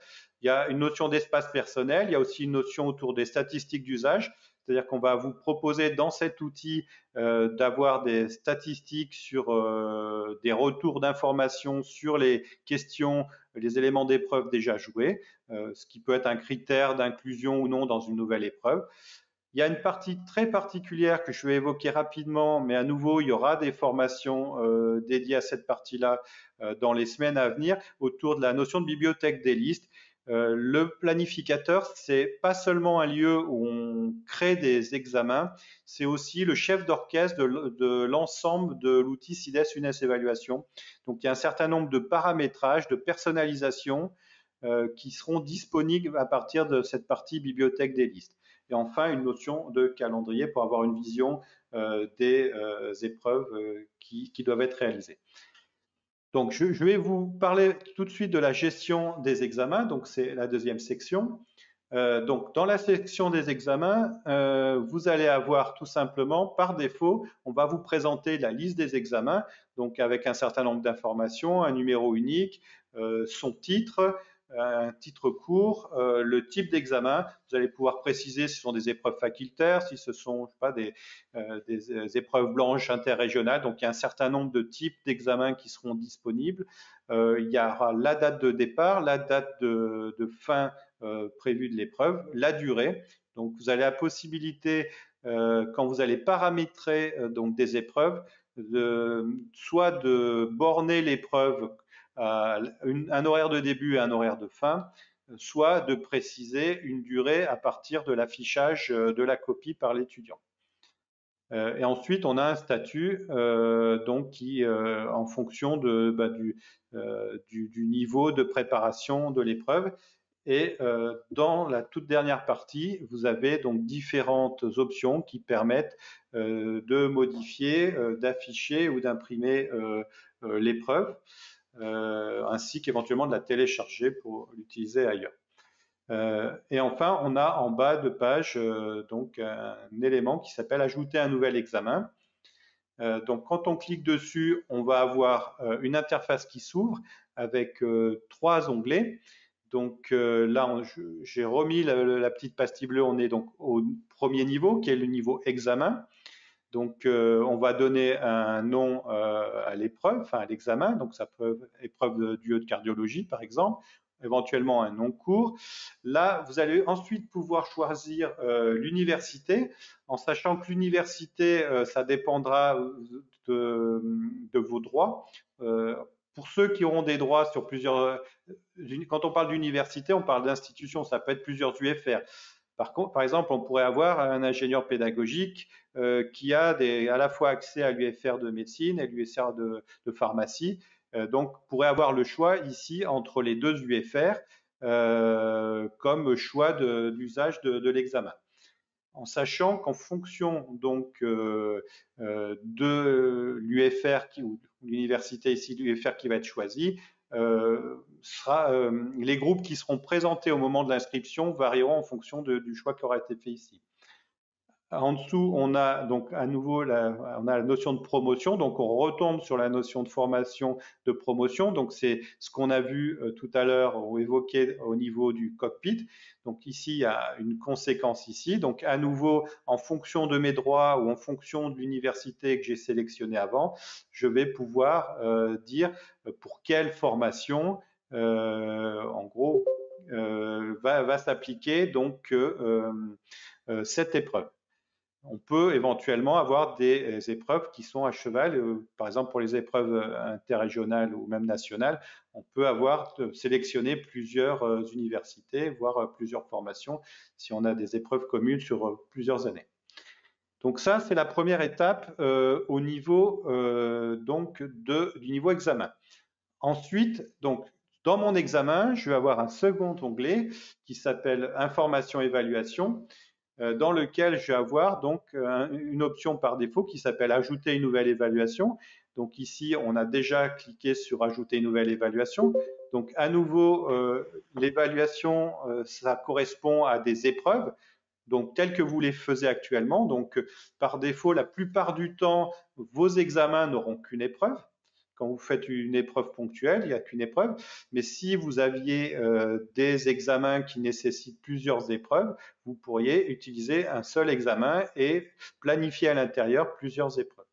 Il y a une notion d'espace personnel. Il y a aussi une notion autour des statistiques d'usage. C'est-à-dire qu'on va vous proposer dans cet outil d'avoir des statistiques sur des retours d'informations sur les questions, les éléments d'épreuve déjà joués, ce qui peut être un critère d'inclusion ou non dans une nouvelle épreuve. Il y a une partie très particulière que je vais évoquer rapidement, mais à nouveau, il y aura des formations dédiées à cette partie-là dans les semaines à venir autour de la notion de bibliothèque des listes. Le planificateur, c'est pas seulement un lieu où on crée des examens, c'est aussi le chef d'orchestre de l'ensemble de l'outil CIDES UNES Évaluation. Donc, il y a un certain nombre de paramétrages, de personnalisation qui seront disponibles à partir de cette partie bibliothèque des listes. Et enfin, une notion de calendrier pour avoir une vision des épreuves qui doivent être réalisées. Donc, je vais vous parler tout de suite de la gestion des examens. Donc, c'est la deuxième section. Donc, dans la section des examens, vous allez avoir tout simplement, par défaut, on va vous présenter la liste des examens, donc avec un certain nombre d'informations, un numéro unique, son titre, un titre court, le type d'examen. Vous allez pouvoir préciser si ce sont des épreuves facultaires, si ce sont, je sais pas, des épreuves blanches interrégionales. Donc, il y a un certain nombre de types d'examens qui seront disponibles. Il y aura la date de départ, la date de fin prévue de l'épreuve, la durée. Donc, vous avez la possibilité, quand vous allez paramétrer donc des épreuves, soit de borner l'épreuve à un horaire de début et un horaire de fin, soit de préciser une durée à partir de l'affichage de la copie par l'étudiant. Et ensuite, on a un statut donc qui, en fonction du niveau de préparation de l'épreuve. Et dans la toute dernière partie, vous avez donc différentes options qui permettent de modifier, d'afficher ou d'imprimer l'épreuve, ainsi qu'éventuellement de la télécharger pour l'utiliser ailleurs. Et enfin, on a en bas de page donc un élément qui s'appelle ajouter un nouvel examen. Donc, quand on clique dessus, on va avoir une interface qui s'ouvre avec 3 onglets. Donc là, j'ai remis la petite pastille bleue. On est donc au premier niveau, qui est le niveau examen. Donc, on va donner un nom à l'épreuve, enfin à l'examen. Donc, ça peut être épreuve d'UE de cardiologie, par exemple, éventuellement un nom court. Là, vous allez ensuite pouvoir choisir l'université, en sachant que l'université, ça dépendra de vos droits. Pour ceux qui auront des droits sur plusieurs, quand on parle d'université, on parle d'institution, ça peut être plusieurs UFR. Par exemple, on pourrait avoir un ingénieur pédagogique qui a à la fois accès à l'UFR de médecine et l'UFR de pharmacie. Donc, pourrait avoir le choix ici entre les deux UFR comme choix d'usage de l'examen. En sachant qu'en fonction donc de l'UFR ou l'université ici, l'UFR qui va être choisi, les groupes qui seront présentés au moment de l'inscription varieront en fonction du choix qui aura été fait ici. En dessous, on a donc à nouveau on a la notion de promotion. Donc, on retombe sur la notion de formation de promotion. Donc, c'est ce qu'on a vu tout à l'heure ou évoqué au niveau du cockpit. Donc, ici, il y a une conséquence ici. Donc, à nouveau, en fonction de mes droits ou en fonction de l'université que j'ai sélectionnée avant, je vais pouvoir dire pour quelle formation, en gros, va s'appliquer donc cette épreuve. On peut éventuellement avoir des épreuves qui sont à cheval. Par exemple, pour les épreuves interrégionales ou même nationales, on peut avoir sélectionné plusieurs universités, voire plusieurs formations, si on a des épreuves communes sur plusieurs années. Donc ça, c'est la première étape au niveau du niveau examen. Ensuite, donc dans mon examen, je vais avoir un second onglet qui s'appelle Information-évaluation, dans lequel je vais avoir donc une option par défaut qui s'appelle Ajouter une nouvelle évaluation. Donc ici, on a déjà cliqué sur Ajouter une nouvelle évaluation. Donc à nouveau, l'évaluation, ça correspond à des épreuves, donc telles que vous les faisiez actuellement. Donc par défaut, la plupart du temps, vos examens n'auront qu'une épreuve. Quand vous faites une épreuve ponctuelle, il n'y a qu'une épreuve. Mais si vous aviez des examens qui nécessitent plusieurs épreuves, vous pourriez utiliser un seul examen et planifier à l'intérieur plusieurs épreuves.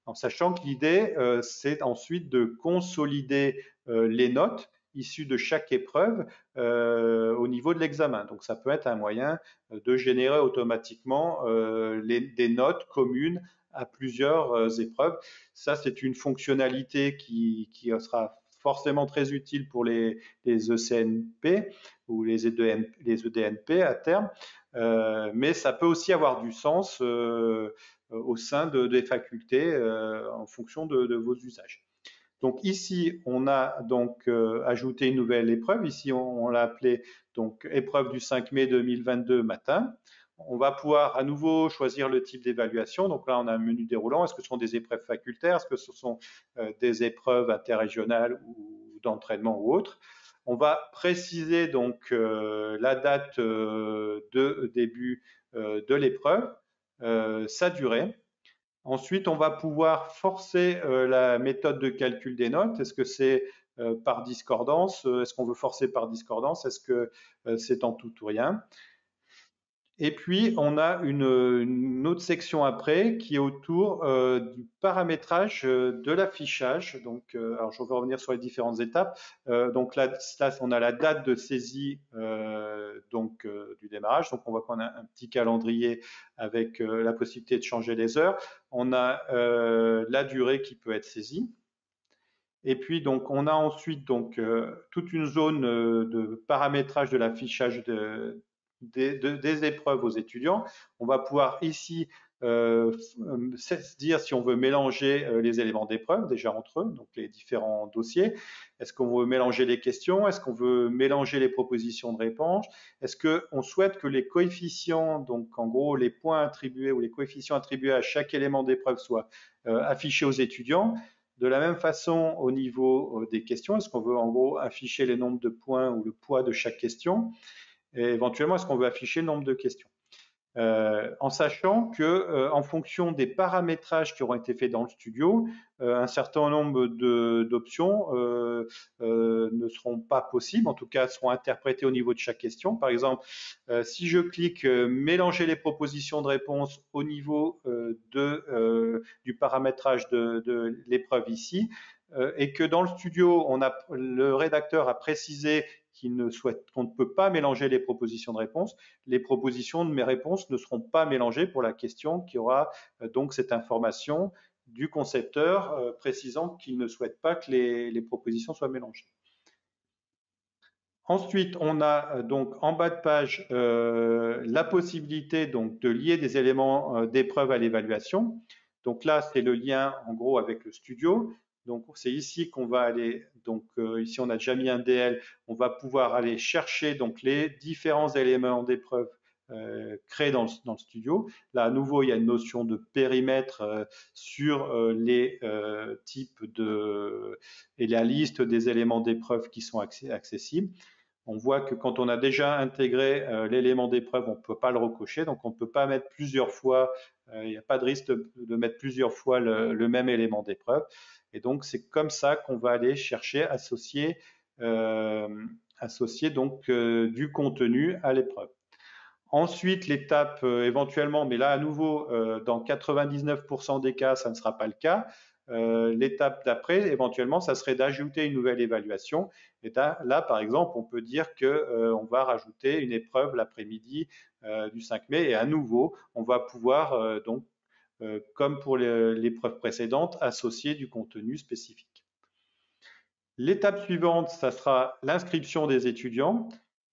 En sachant que l'idée, c'est ensuite de consolider les notes issues de chaque épreuve au niveau de l'examen. Donc ça peut être un moyen de générer automatiquement des notes communes à plusieurs épreuves. Ça, c'est une fonctionnalité qui sera forcément très utile pour les ECNP ou les EDNP à terme, mais ça peut aussi avoir du sens au sein des facultés en fonction de vos usages. Donc ici, on a donc ajouté une nouvelle épreuve. Ici, on l'a appelée donc épreuve du 5 mai 2022 matin. On va pouvoir à nouveau choisir le type d'évaluation. Donc là, on a un menu déroulant. Est-ce que ce sont des épreuves facultaires? Est-ce que ce sont des épreuves interrégionales ou d'entraînement ou autres? On va préciser donc la date de début de l'épreuve, sa durée. Ensuite, on va pouvoir forcer la méthode de calcul des notes. Est-ce que c'est par discordance? Est-ce qu'on veut forcer par discordance? Est-ce que c'est en tout ou rien? Et puis, on a une autre section après qui est autour du paramétrage de l'affichage. Donc, alors je vais revenir sur les différentes étapes. Donc là, on a la date de saisie du démarrage. Donc, on voit qu'on a un petit calendrier avec la possibilité de changer les heures. On a la durée qui peut être saisie. Et puis, donc, on a ensuite donc toute une zone de paramétrage de l'affichage des épreuves aux étudiants. On va pouvoir ici dire si on veut mélanger les éléments d'épreuve déjà entre eux, donc les différents dossiers. Est-ce qu'on veut mélanger les questions? Est-ce qu'on veut mélanger les propositions de réponse? Est-ce qu'on souhaite que les coefficients, donc en gros les points attribués ou les coefficients attribués à chaque élément d'épreuve soient affichés aux étudiants? De la même façon, au niveau des questions, est-ce qu'on veut en gros afficher les nombres de points ou le poids de chaque question? Et éventuellement, est-ce qu'on veut afficher le nombre de questions? En sachant que, en fonction des paramétrages qui auront été faits dans le studio, un certain nombre d'options ne seront pas possibles, en tout cas seront interprétées au niveau de chaque question. Par exemple, si je clique mélanger les propositions de réponse au niveau du paramétrage de l'épreuve ici, et que dans le studio, le rédacteur a précisé qu'on ne peut pas mélanger les propositions de réponse. Les propositions de mes réponses ne seront pas mélangées pour la question qui aura donc cette information du concepteur précisant qu'il ne souhaite pas que les propositions soient mélangées. Ensuite, on a donc en bas de page la possibilité donc de lier des éléments d'épreuve à l'évaluation. Donc là, c'est le lien en gros avec le studio. Donc c'est ici qu'on va aller, donc ici on a déjà mis un DL, on va pouvoir aller chercher donc les différents éléments d'épreuve créés dans le studio. Là à nouveau il y a une notion de périmètre sur les types et la liste des éléments d'épreuve qui sont accessibles. On voit que quand on a déjà intégré l'élément d'épreuve, on ne peut pas le recocher, donc on ne peut pas mettre plusieurs fois, il n'y a pas de risque de mettre plusieurs fois le même élément d'épreuve. Et donc, c'est comme ça qu'on va aller chercher, associer donc du contenu à l'épreuve. Ensuite, l'étape éventuellement, mais là à nouveau, dans 99% des cas, ça ne sera pas le cas. L'étape d'après, éventuellement, ça serait d'ajouter une nouvelle évaluation. Et là, par exemple, on peut dire que on va rajouter une épreuve l'après-midi du 5 mai. Et à nouveau, on va pouvoir donc, comme pour l'épreuve précédente, associer du contenu spécifique. L'étape suivante, ça sera l'inscription des étudiants.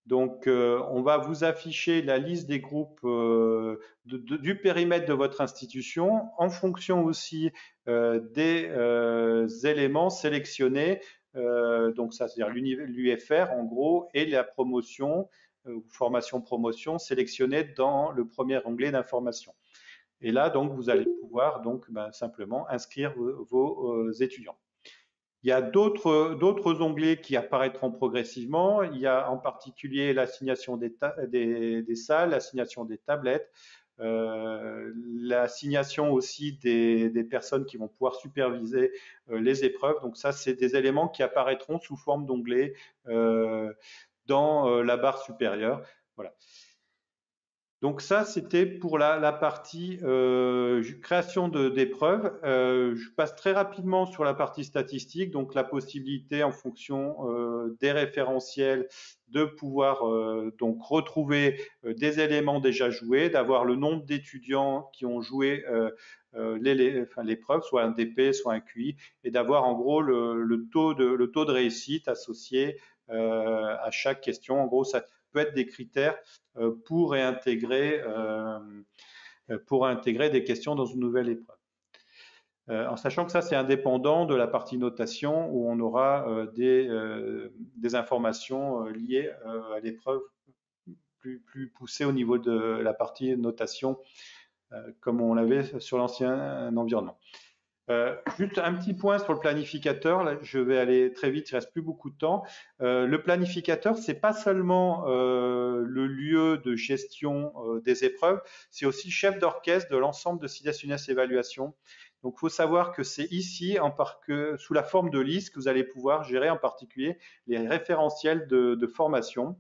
Donc, on va vous afficher la liste des groupes du périmètre de votre institution en fonction aussi des éléments sélectionnés. Donc, ça, c'est-à-dire l'UFR en gros et la promotion ou formation promotion sélectionnée dans le premier onglet d'information. Et là, donc, vous allez pouvoir donc simplement inscrire vos étudiants. Il y a d'autres onglets qui apparaîtront progressivement. Il y a en particulier l'assignation des salles, l'assignation des tablettes, l'assignation aussi des personnes qui vont pouvoir superviser les épreuves. Donc ça, c'est des éléments qui apparaîtront sous forme d'onglets dans la barre supérieure. Voilà. Donc ça, c'était pour la partie création d'épreuves. Je passe très rapidement sur la partie statistique, donc la possibilité en fonction des référentiels de pouvoir donc retrouver des éléments déjà joués, d'avoir le nombre d'étudiants qui ont joué l'épreuve, soit un DP, soit un QI, et d'avoir en gros le taux de réussite associé à chaque question. En gros, ça peut être des critères pour intégrer des questions dans une nouvelle épreuve. En sachant que ça, c'est indépendant de la partie notation où on aura des informations liées à l'épreuve plus poussées au niveau de la partie notation, comme on l'avait sur l'ancien environnement. Juste un petit point sur le planificateur. Là, je vais aller très vite, il reste plus beaucoup de temps. Le planificateur, c'est pas seulement le lieu de gestion des épreuves, c'est aussi chef d'orchestre de l'ensemble de SIDES UNES Évaluation. Donc, il faut savoir que c'est ici, sous la forme de liste, que vous allez pouvoir gérer en particulier les référentiels de formation.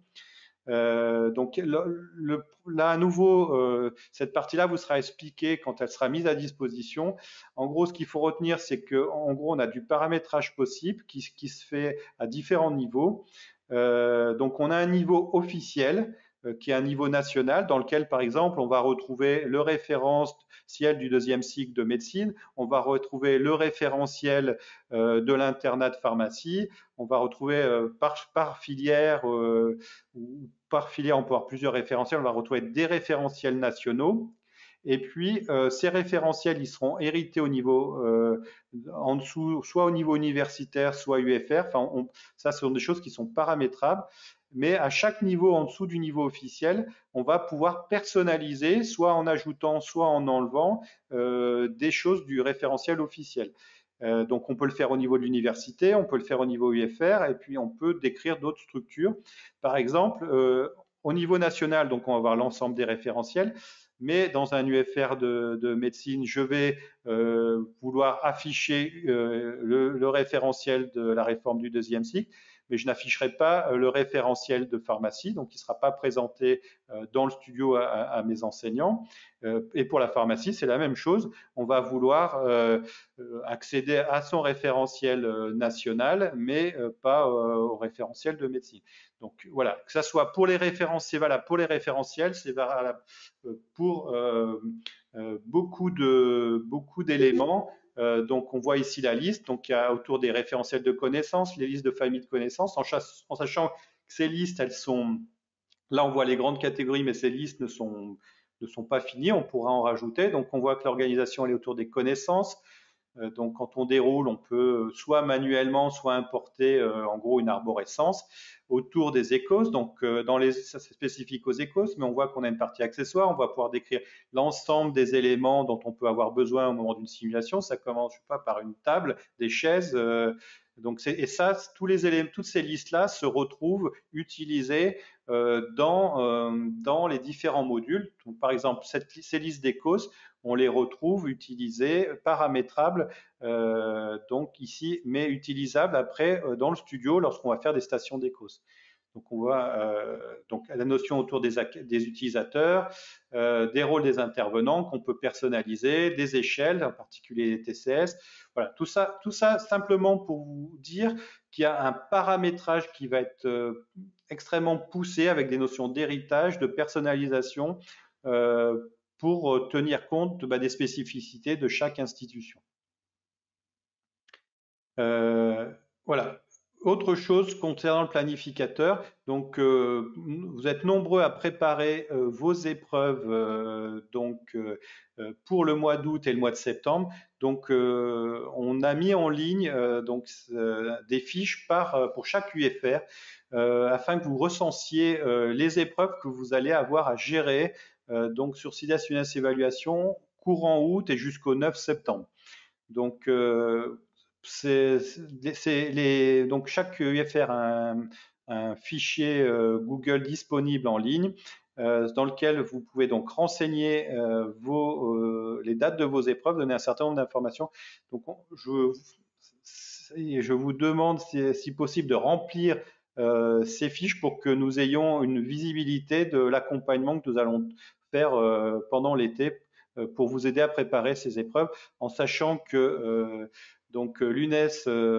Donc là à nouveau, cette partie-là vous sera expliquée quand elle sera mise à disposition. En gros, ce qu'il faut retenir, c'est que en gros, on a du paramétrage possible qui se fait à différents niveaux. Donc, on a un niveau officiel qui est un niveau national dans lequel, par exemple, on va retrouver le référentiel du deuxième cycle de médecine, on va retrouver le référentiel de l'internat de pharmacie, on va retrouver par filière ou par filière, on peut avoir plusieurs référentiels, on va retrouver des référentiels nationaux. Et puis, ces référentiels, ils seront hérités au niveau en dessous, soit au niveau universitaire, soit UFR. Enfin, ça, ce sont des choses qui sont paramétrables. Mais à chaque niveau en dessous du niveau officiel, on va pouvoir personnaliser, soit en ajoutant, soit en enlevant des choses du référentiel officiel. Donc, on peut le faire au niveau de l'université, on peut le faire au niveau UFR, et puis on peut décrire d'autres structures. Par exemple, au niveau national, donc on va avoir l'ensemble des référentiels. Mais dans un UFR de médecine, je vais vouloir afficher le référentiel de la réforme du deuxième cycle, mais je n'afficherai pas le référentiel de pharmacie, donc il ne sera pas présenté dans le studio à mes enseignants. Et pour la pharmacie, c'est la même chose. On va vouloir accéder à son référentiel national, mais pas au référentiel de médecine. Donc voilà, que ça soit pour les références, c'est valable pour les référentiels, c'est valable pour beaucoup d'éléments. Donc, on voit ici la liste. Donc, il y a autour des référentiels de connaissances, les listes de familles de connaissances, en sachant que ces listes, elles sont, là, on voit les grandes catégories, mais ces listes ne sont pas finies. On pourra en rajouter. Donc, on voit que l'organisation, elle est autour des connaissances. Donc, quand on déroule, on peut soit manuellement, soit importer, en gros, une arborescence autour des ECOS. Donc, ça c'est spécifique aux ECOS, mais on voit qu'on a une partie accessoire. On va pouvoir décrire l'ensemble des éléments dont on peut avoir besoin au moment d'une simulation. Ça commence, je sais pas, par une table, des chaises. Donc, et ça, toutes ces listes-là se retrouvent utilisées dans les différents modules. Donc, par exemple, ces listes d'ECOS, on les retrouve utilisées, paramétrables, donc ici, mais utilisables après dans le studio lorsqu'on va faire des stations d'ECOS. Donc, on voit donc la notion autour des utilisateurs, des rôles des intervenants qu'on peut personnaliser, des échelles, en particulier les TCS. Voilà, tout ça simplement pour vous dire qui a un paramétrage qui va être extrêmement poussé avec des notions d'héritage, de personnalisation pour tenir compte des spécificités de chaque institution. Voilà. Autre chose concernant le planificateur, donc vous êtes nombreux à préparer vos épreuves pour le mois d'août et le mois de septembre. Donc on a mis en ligne des fiches pour chaque UFR afin que vous recensiez les épreuves que vous allez avoir à gérer donc sur SIDES UNES Évaluation courant août et jusqu'au 9 septembre. Donc donc chaque UFR a un fichier Google disponible en ligne dans lequel vous pouvez donc renseigner les dates de vos épreuves, donner un certain nombre d'informations. Donc je vous demande si possible de remplir ces fiches pour que nous ayons une visibilité de l'accompagnement que nous allons faire pendant l'été pour vous aider à préparer ces épreuves, en sachant que donc l'UNES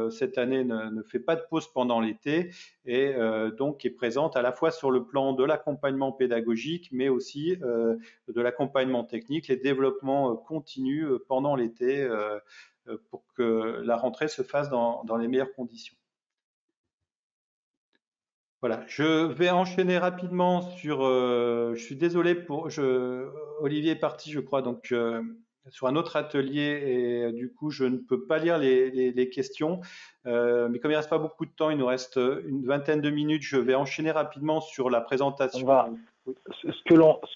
cette année ne fait pas de pause pendant l'été et donc est présente à la fois sur le plan de l'accompagnement pédagogique, mais aussi de l'accompagnement technique, les développements continus pendant l'été pour que la rentrée se fasse dans les meilleures conditions. Voilà, je vais enchaîner rapidement sur. Je suis désolé Olivier est parti, je crois, donc sur un autre atelier et du coup je ne peux pas lire les questions. Mais comme il reste pas beaucoup de temps, il nous reste une vingtaine de minutes. Je vais enchaîner rapidement sur la présentation. Oui. Ce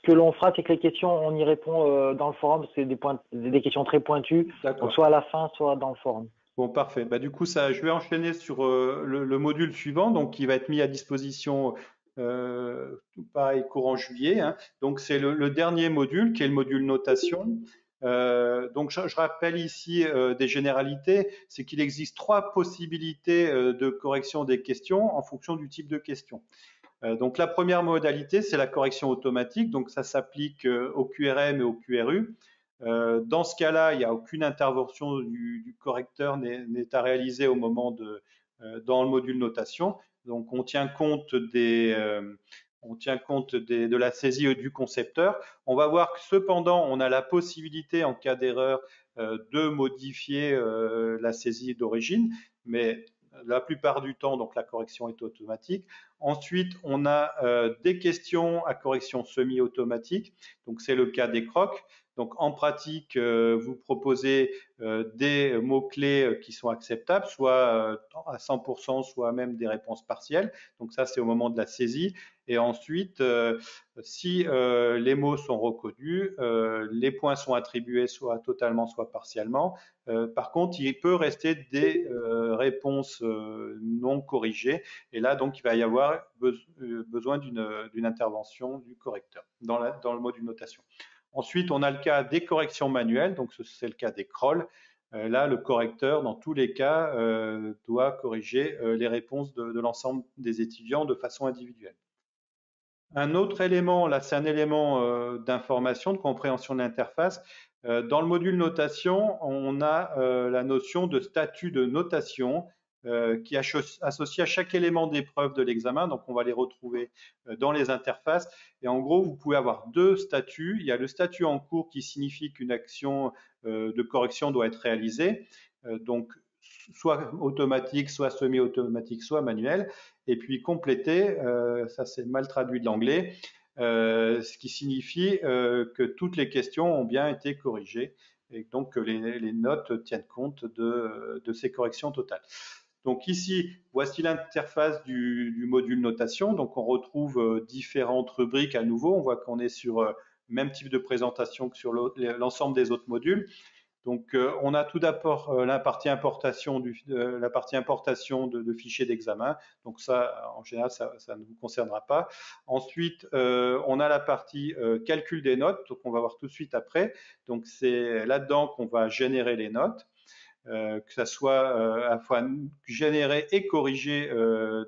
que l'on fera, c'est que les questions, on y répond dans le forum. C'est des questions très pointues, donc soit à la fin, soit dans le forum. Bon, parfait. Du coup, je vais enchaîner sur le module suivant, donc qui va être mis à disposition pareil courant juillet. Hein. Donc, c'est le dernier module qui est le module notation. Donc, je rappelle ici des généralités, c'est qu'il existe 3 possibilités de correction des questions en fonction du type de question. Donc, la première modalité, c'est la correction automatique. Donc, ça s'applique au QRM et au QRU. Dans ce cas-là, il n'y a aucune intervention du correcteur n'est à réaliser au moment dans le module notation. Donc, on tient compte de la saisie du concepteur. On va voir que cependant, on a la possibilité, en cas d'erreur, de modifier la saisie d'origine, mais la plupart du temps, donc la correction est automatique. Ensuite, on a des questions à correction semi-automatique. Donc, c'est le cas des crocs. Donc, en pratique, vous proposez des mots-clés qui sont acceptables, soit à 100%, soit même des réponses partielles. Donc, ça, c'est au moment de la saisie. Et ensuite, si les mots sont reconnus, les points sont attribués soit totalement, soit partiellement. Par contre, il peut rester des réponses non corrigées. Et là, donc, il va y avoir besoin d'une intervention du correcteur dans le module notation. Ensuite, on a le cas des corrections manuelles, donc c'est le cas des CROL. Là, le correcteur, dans tous les cas, doit corriger les réponses de l'ensemble des étudiants de façon individuelle. Un autre élément, là, c'est un élément d'information, de compréhension de l'interface. Dans le module notation, on a la notion de statut de notation qui est associé à chaque élément d'épreuve de l'examen. Donc, on va les retrouver dans les interfaces. Et en gros, vous pouvez avoir 2 statuts. Il y a le statut en cours qui signifie qu'une action de correction doit être réalisée. Donc, soit automatique, soit semi-automatique, soit manuel. Et puis complété, ça c'est mal traduit de l'anglais, ce qui signifie que toutes les questions ont bien été corrigées et donc que les notes tiennent compte de ces corrections totales. Donc ici, voici l'interface du module notation. Donc on retrouve différentes rubriques à nouveau. On voit qu'on est sur le même type de présentation que sur l'ensemble des autres modules. Donc on a tout d'abord la partie importation de fichiers d'examen. Donc ça, en général, ça ne vous concernera pas. Ensuite, on a la partie calcul des notes, donc on va voir tout de suite après. Donc c'est là-dedans qu'on va générer les notes. Que ça soit à la fois générer et corriger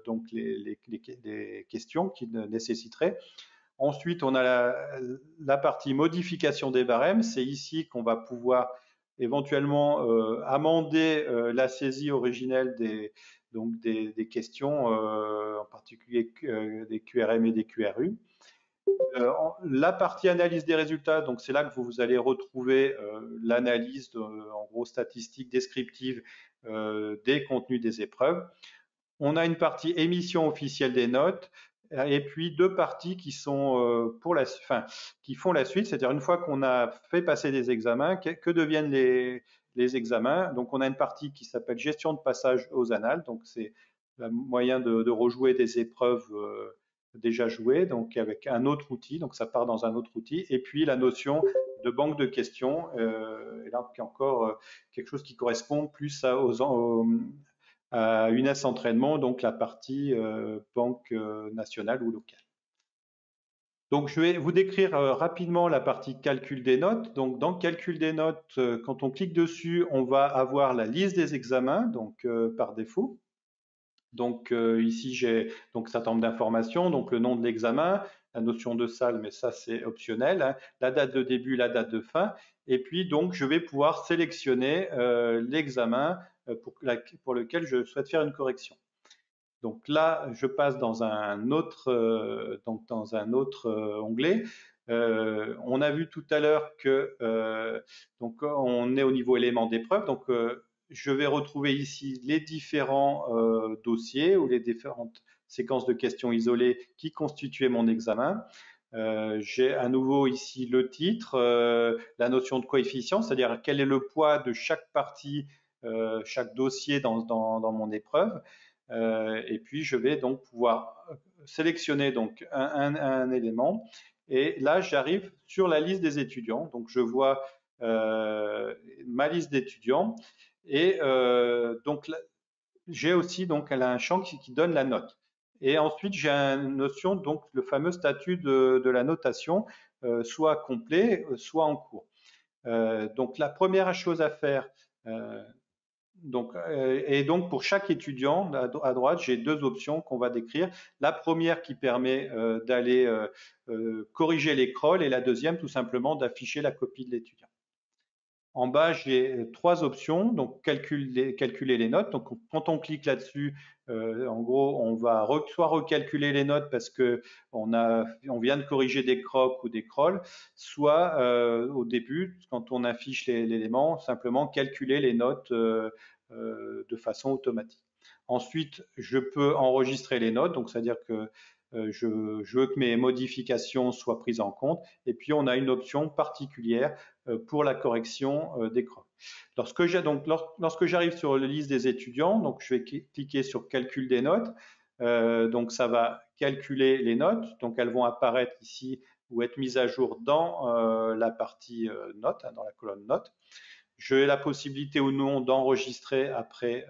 donc les questions qui nécessiteraient. Ensuite, on a la partie modification des barèmes. C'est ici qu'on va pouvoir éventuellement amender la saisie originelle donc des questions, en particulier des QRM et des QRU. La partie analyse des résultats, donc c'est là que vous allez retrouver l'analyse, en gros, statistique descriptive des contenus des épreuves. On a une partie émission officielle des notes et puis deux parties qui sont qui font la suite, c'est-à-dire une fois qu'on a fait passer des examens, que deviennent les examens. Donc on a une partie qui s'appelle gestion de passage aux annales, donc c'est le moyen de rejouer des épreuves déjà jouées, donc avec un autre outil, donc ça part dans un autre outil, et puis la notion de banque de questions, et là qui est encore quelque chose qui correspond plus à UNES entraînement, donc la partie banque nationale ou locale. Donc je vais vous décrire rapidement la partie calcul des notes. Donc dans le calcul des notes, quand on clique dessus, on va avoir la liste des examens, donc par défaut. Donc ici j'ai donc un certain nombre d'informations, donc le nom de l'examen, la notion de salle, mais ça c'est optionnel, hein, la date de début, la date de fin, et puis donc je vais pouvoir sélectionner l'examen pour lequel je souhaite faire une correction. Donc là, je passe dans un autre onglet. On a vu tout à l'heure que donc on est au niveau élément d'épreuve. Donc je vais retrouver ici les différents dossiers ou les différentes séquences de questions isolées qui constituaient mon examen. J'ai à nouveau ici le titre, la notion de coefficient, c'est-à-dire quel est le poids de chaque partie, chaque dossier dans mon épreuve. Et puis je vais donc pouvoir sélectionner donc un élément. Et là, j'arrive sur la liste des étudiants. Donc je vois ma liste d'étudiants. Et donc j'ai aussi donc elle a un champ qui donne la note. Et ensuite j'ai une notion donc le fameux statut de la notation, soit complet, soit en cours. Donc la première chose à faire. Donc pour chaque étudiant à droite, j'ai deux options qu'on va décrire. La première qui permet d'aller corriger les crawls et la deuxième tout simplement d'afficher la copie de l'étudiant. En bas, j'ai trois options, donc calculer les notes. Donc quand on clique là-dessus, en gros, on va soit recalculer les notes parce que on vient de corriger des crocs ou des crawls, soit au début, quand on affiche l'élément, simplement calculer les notes de façon automatique. Ensuite, je peux enregistrer les notes, donc c'est-à-dire que je veux que mes modifications soient prises en compte. Et puis, on a une option particulière pour la correction des crocs. Lorsque j'arrive sur la liste des étudiants, donc je vais cliquer sur calcul des notes. Donc, ça va calculer les notes. Donc, elles vont apparaître ici ou être mises à jour dans la partie notes, hein, dans la colonne notes. J'ai la possibilité ou non d'enregistrer après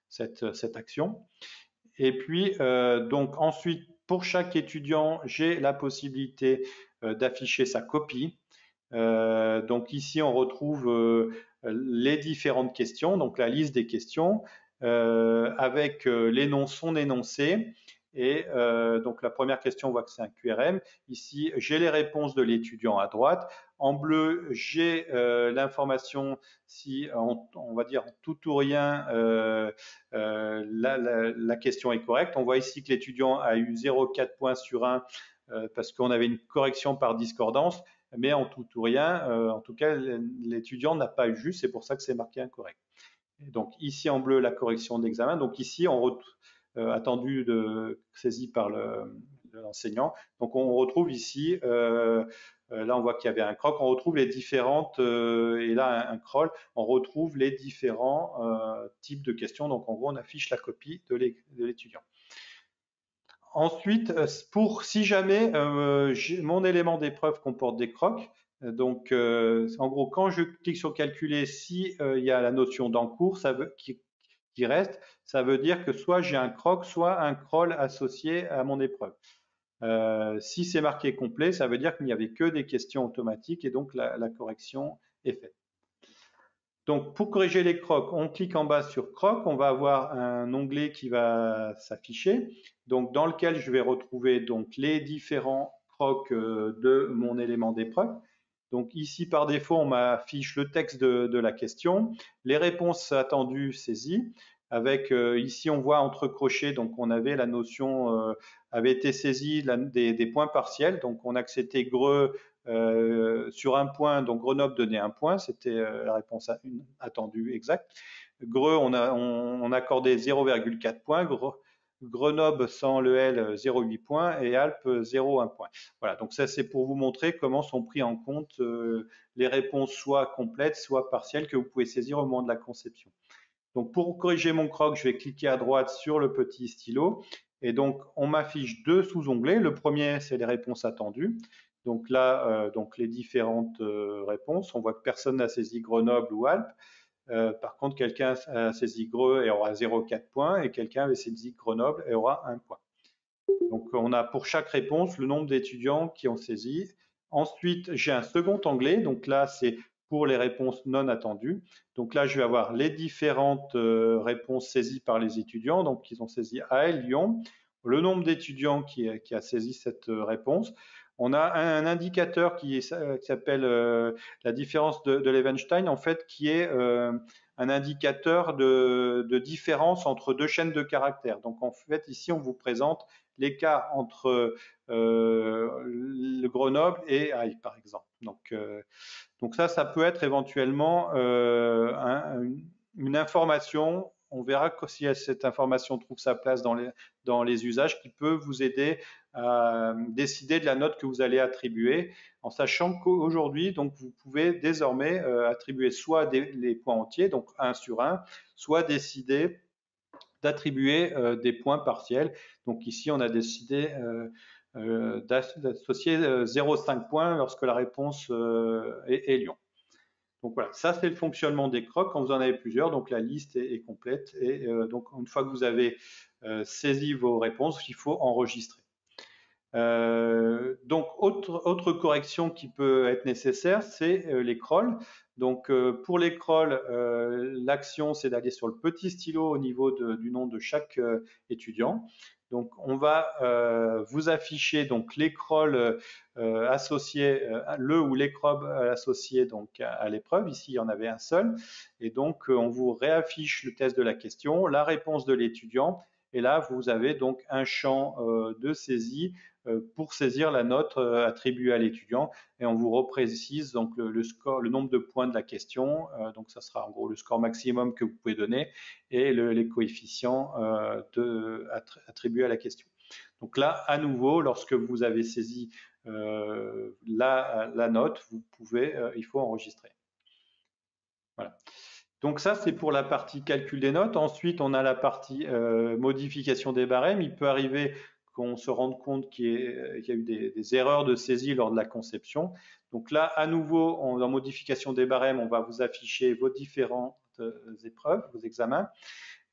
cette action. Et puis, donc ensuite, pour chaque étudiant, j'ai la possibilité d'afficher sa copie. Donc ici, on retrouve les différentes questions, donc la liste des questions, avec son énoncé. Et donc la première question, on voit que c'est un QRM. Ici, j'ai les réponses de l'étudiant à droite. En bleu, j'ai l'information si on va dire tout ou rien la question est correcte. On voit ici que l'étudiant a eu 0,4 points sur 1 parce qu'on avait une correction par discordance, mais en tout ou rien, en tout cas, l'étudiant n'a pas eu juste, c'est pour ça que c'est marqué incorrect. Et donc ici en bleu, la correction d'examen. Donc ici, on retrouve attendu saisi par l'enseignant. Donc on retrouve ici, là on voit qu'il y avait un croc, on retrouve les différentes, et là un crawl, on retrouve les différents types de questions. Donc en gros on affiche la copie de l'étudiant. Ensuite, si jamais mon élément d'épreuve comporte des crocs, donc en gros quand je clique sur calculer, si il y a la notion d'encours, ça veut qui reste, ça veut dire que soit j'ai un croc, soit un crawl associé à mon épreuve. Si c'est marqué complet, ça veut dire qu'il n'y avait que des questions automatiques et donc la correction est faite. Donc pour corriger les crocs, on clique en bas sur croc, on va avoir un onglet qui va s'afficher, donc dans lequel je vais retrouver donc les différents crocs de mon élément d'épreuve. Donc ici, par défaut, on m'affiche le texte de la question, les réponses attendues saisies, avec ici on voit entre crochets, donc on avait la notion avait été saisie des points partiels, donc on acceptait Greux sur un point, donc Grenoble donnait un point, c'était la réponse attendue exacte. Greux, on accordait 0,4 points, Grenoble sans le L 0,8 points et Alpes 0,1 point. Voilà, donc ça c'est pour vous montrer comment sont pris en compte les réponses soit complètes, soit partielles que vous pouvez saisir au moment de la conception. Donc pour corriger mon croc, je vais cliquer à droite sur le petit stylo et donc on m'affiche deux sous-onglets. Le premier, c'est les réponses attendues. Donc là, donc les différentes réponses. On voit que personne n'a saisi Grenoble ou Alpes. Par contre, quelqu'un a saisi Greux et aura 0,4 points et quelqu'un avait saisi Grenoble et aura 1 point. Donc on a pour chaque réponse le nombre d'étudiants qui ont saisi. Ensuite, j'ai un second onglet. Donc là, c'est pour les réponses non attendues. Donc là, je vais avoir les différentes réponses saisies par les étudiants. Donc, ils ont saisi AL Lyon, le nombre d'étudiants qui a saisi cette réponse. On a un indicateur qui s'appelle la différence de Levenshtein, en fait, qui est un indicateur de différence entre deux chaînes de caractères. Donc, en fait, ici, on vous présente l'écart entre le Grenoble et AI, par exemple. Donc ça peut être éventuellement une information. On verra que si cette information trouve sa place dans les usages, qui peut vous aider à décider de la note que vous allez attribuer, en sachant qu'aujourd'hui, donc vous pouvez désormais attribuer soit les points entiers, donc 1 sur 1, soit décider d'attribuer des points partiels. Donc ici, on a décidé d'associer 0,5 points lorsque la réponse est Lyon. Donc voilà, ça c'est le fonctionnement des crocs quand vous en avez plusieurs. Donc la liste est complète et donc une fois que vous avez saisi vos réponses, il faut enregistrer. Donc autre correction qui peut être nécessaire, c'est les crolls. Donc pour les crolls, l'action c'est d'aller sur le petit stylo au niveau du nom de chaque étudiant. Donc on va vous afficher donc les crolls associés, le ou les crolls associés donc à l'épreuve. Ici il y en avait un seul, et donc on vous réaffiche le test de la question, la réponse de l'étudiant. Et là, vous avez donc un champ de saisie pour saisir la note attribuée à l'étudiant. Et on vous reprécise donc le score, le nombre de points de la question. Donc, ça sera en gros le score maximum que vous pouvez donner et les coefficients attribués à la question. Donc là, à nouveau, lorsque vous avez saisi la note, il faut enregistrer. Voilà. Donc ça, c'est pour la partie calcul des notes. Ensuite, on a la partie modification des barèmes. Il peut arriver qu'on se rende compte qu'il y a eu des erreurs de saisie lors de la conception. Donc là, à nouveau, en modification des barèmes, on va vous afficher vos différentes épreuves, vos examens.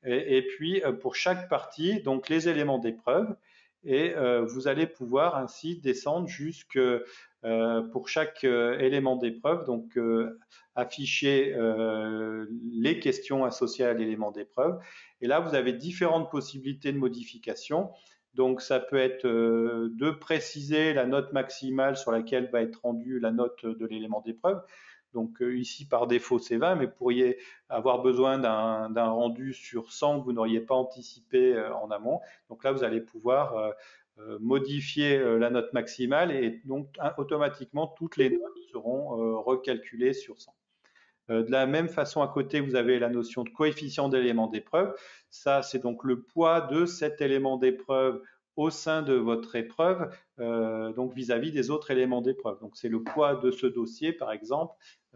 Et puis, pour chaque partie, donc les éléments d'épreuve. Et vous allez pouvoir ainsi descendre jusque pour chaque élément d'épreuve, donc afficher les questions associées à l'élément d'épreuve. Et là, vous avez différentes possibilités de modification. Donc, ça peut être de préciser la note maximale sur laquelle va être rendue la note de l'élément d'épreuve. Donc ici, par défaut, c'est 20, mais vous pourriez avoir besoin d'un rendu sur 100 que vous n'auriez pas anticipé en amont. Donc là, vous allez pouvoir modifier la note maximale et donc automatiquement, toutes les notes seront recalculées sur 100. De la même façon, à côté, vous avez la notion de coefficient d'élément d'épreuve. Ça, c'est donc le poids de cet élément d'épreuve au sein de votre épreuve, donc vis-à-vis des autres éléments d'épreuve. Donc, c'est le poids de ce dossier, par exemple,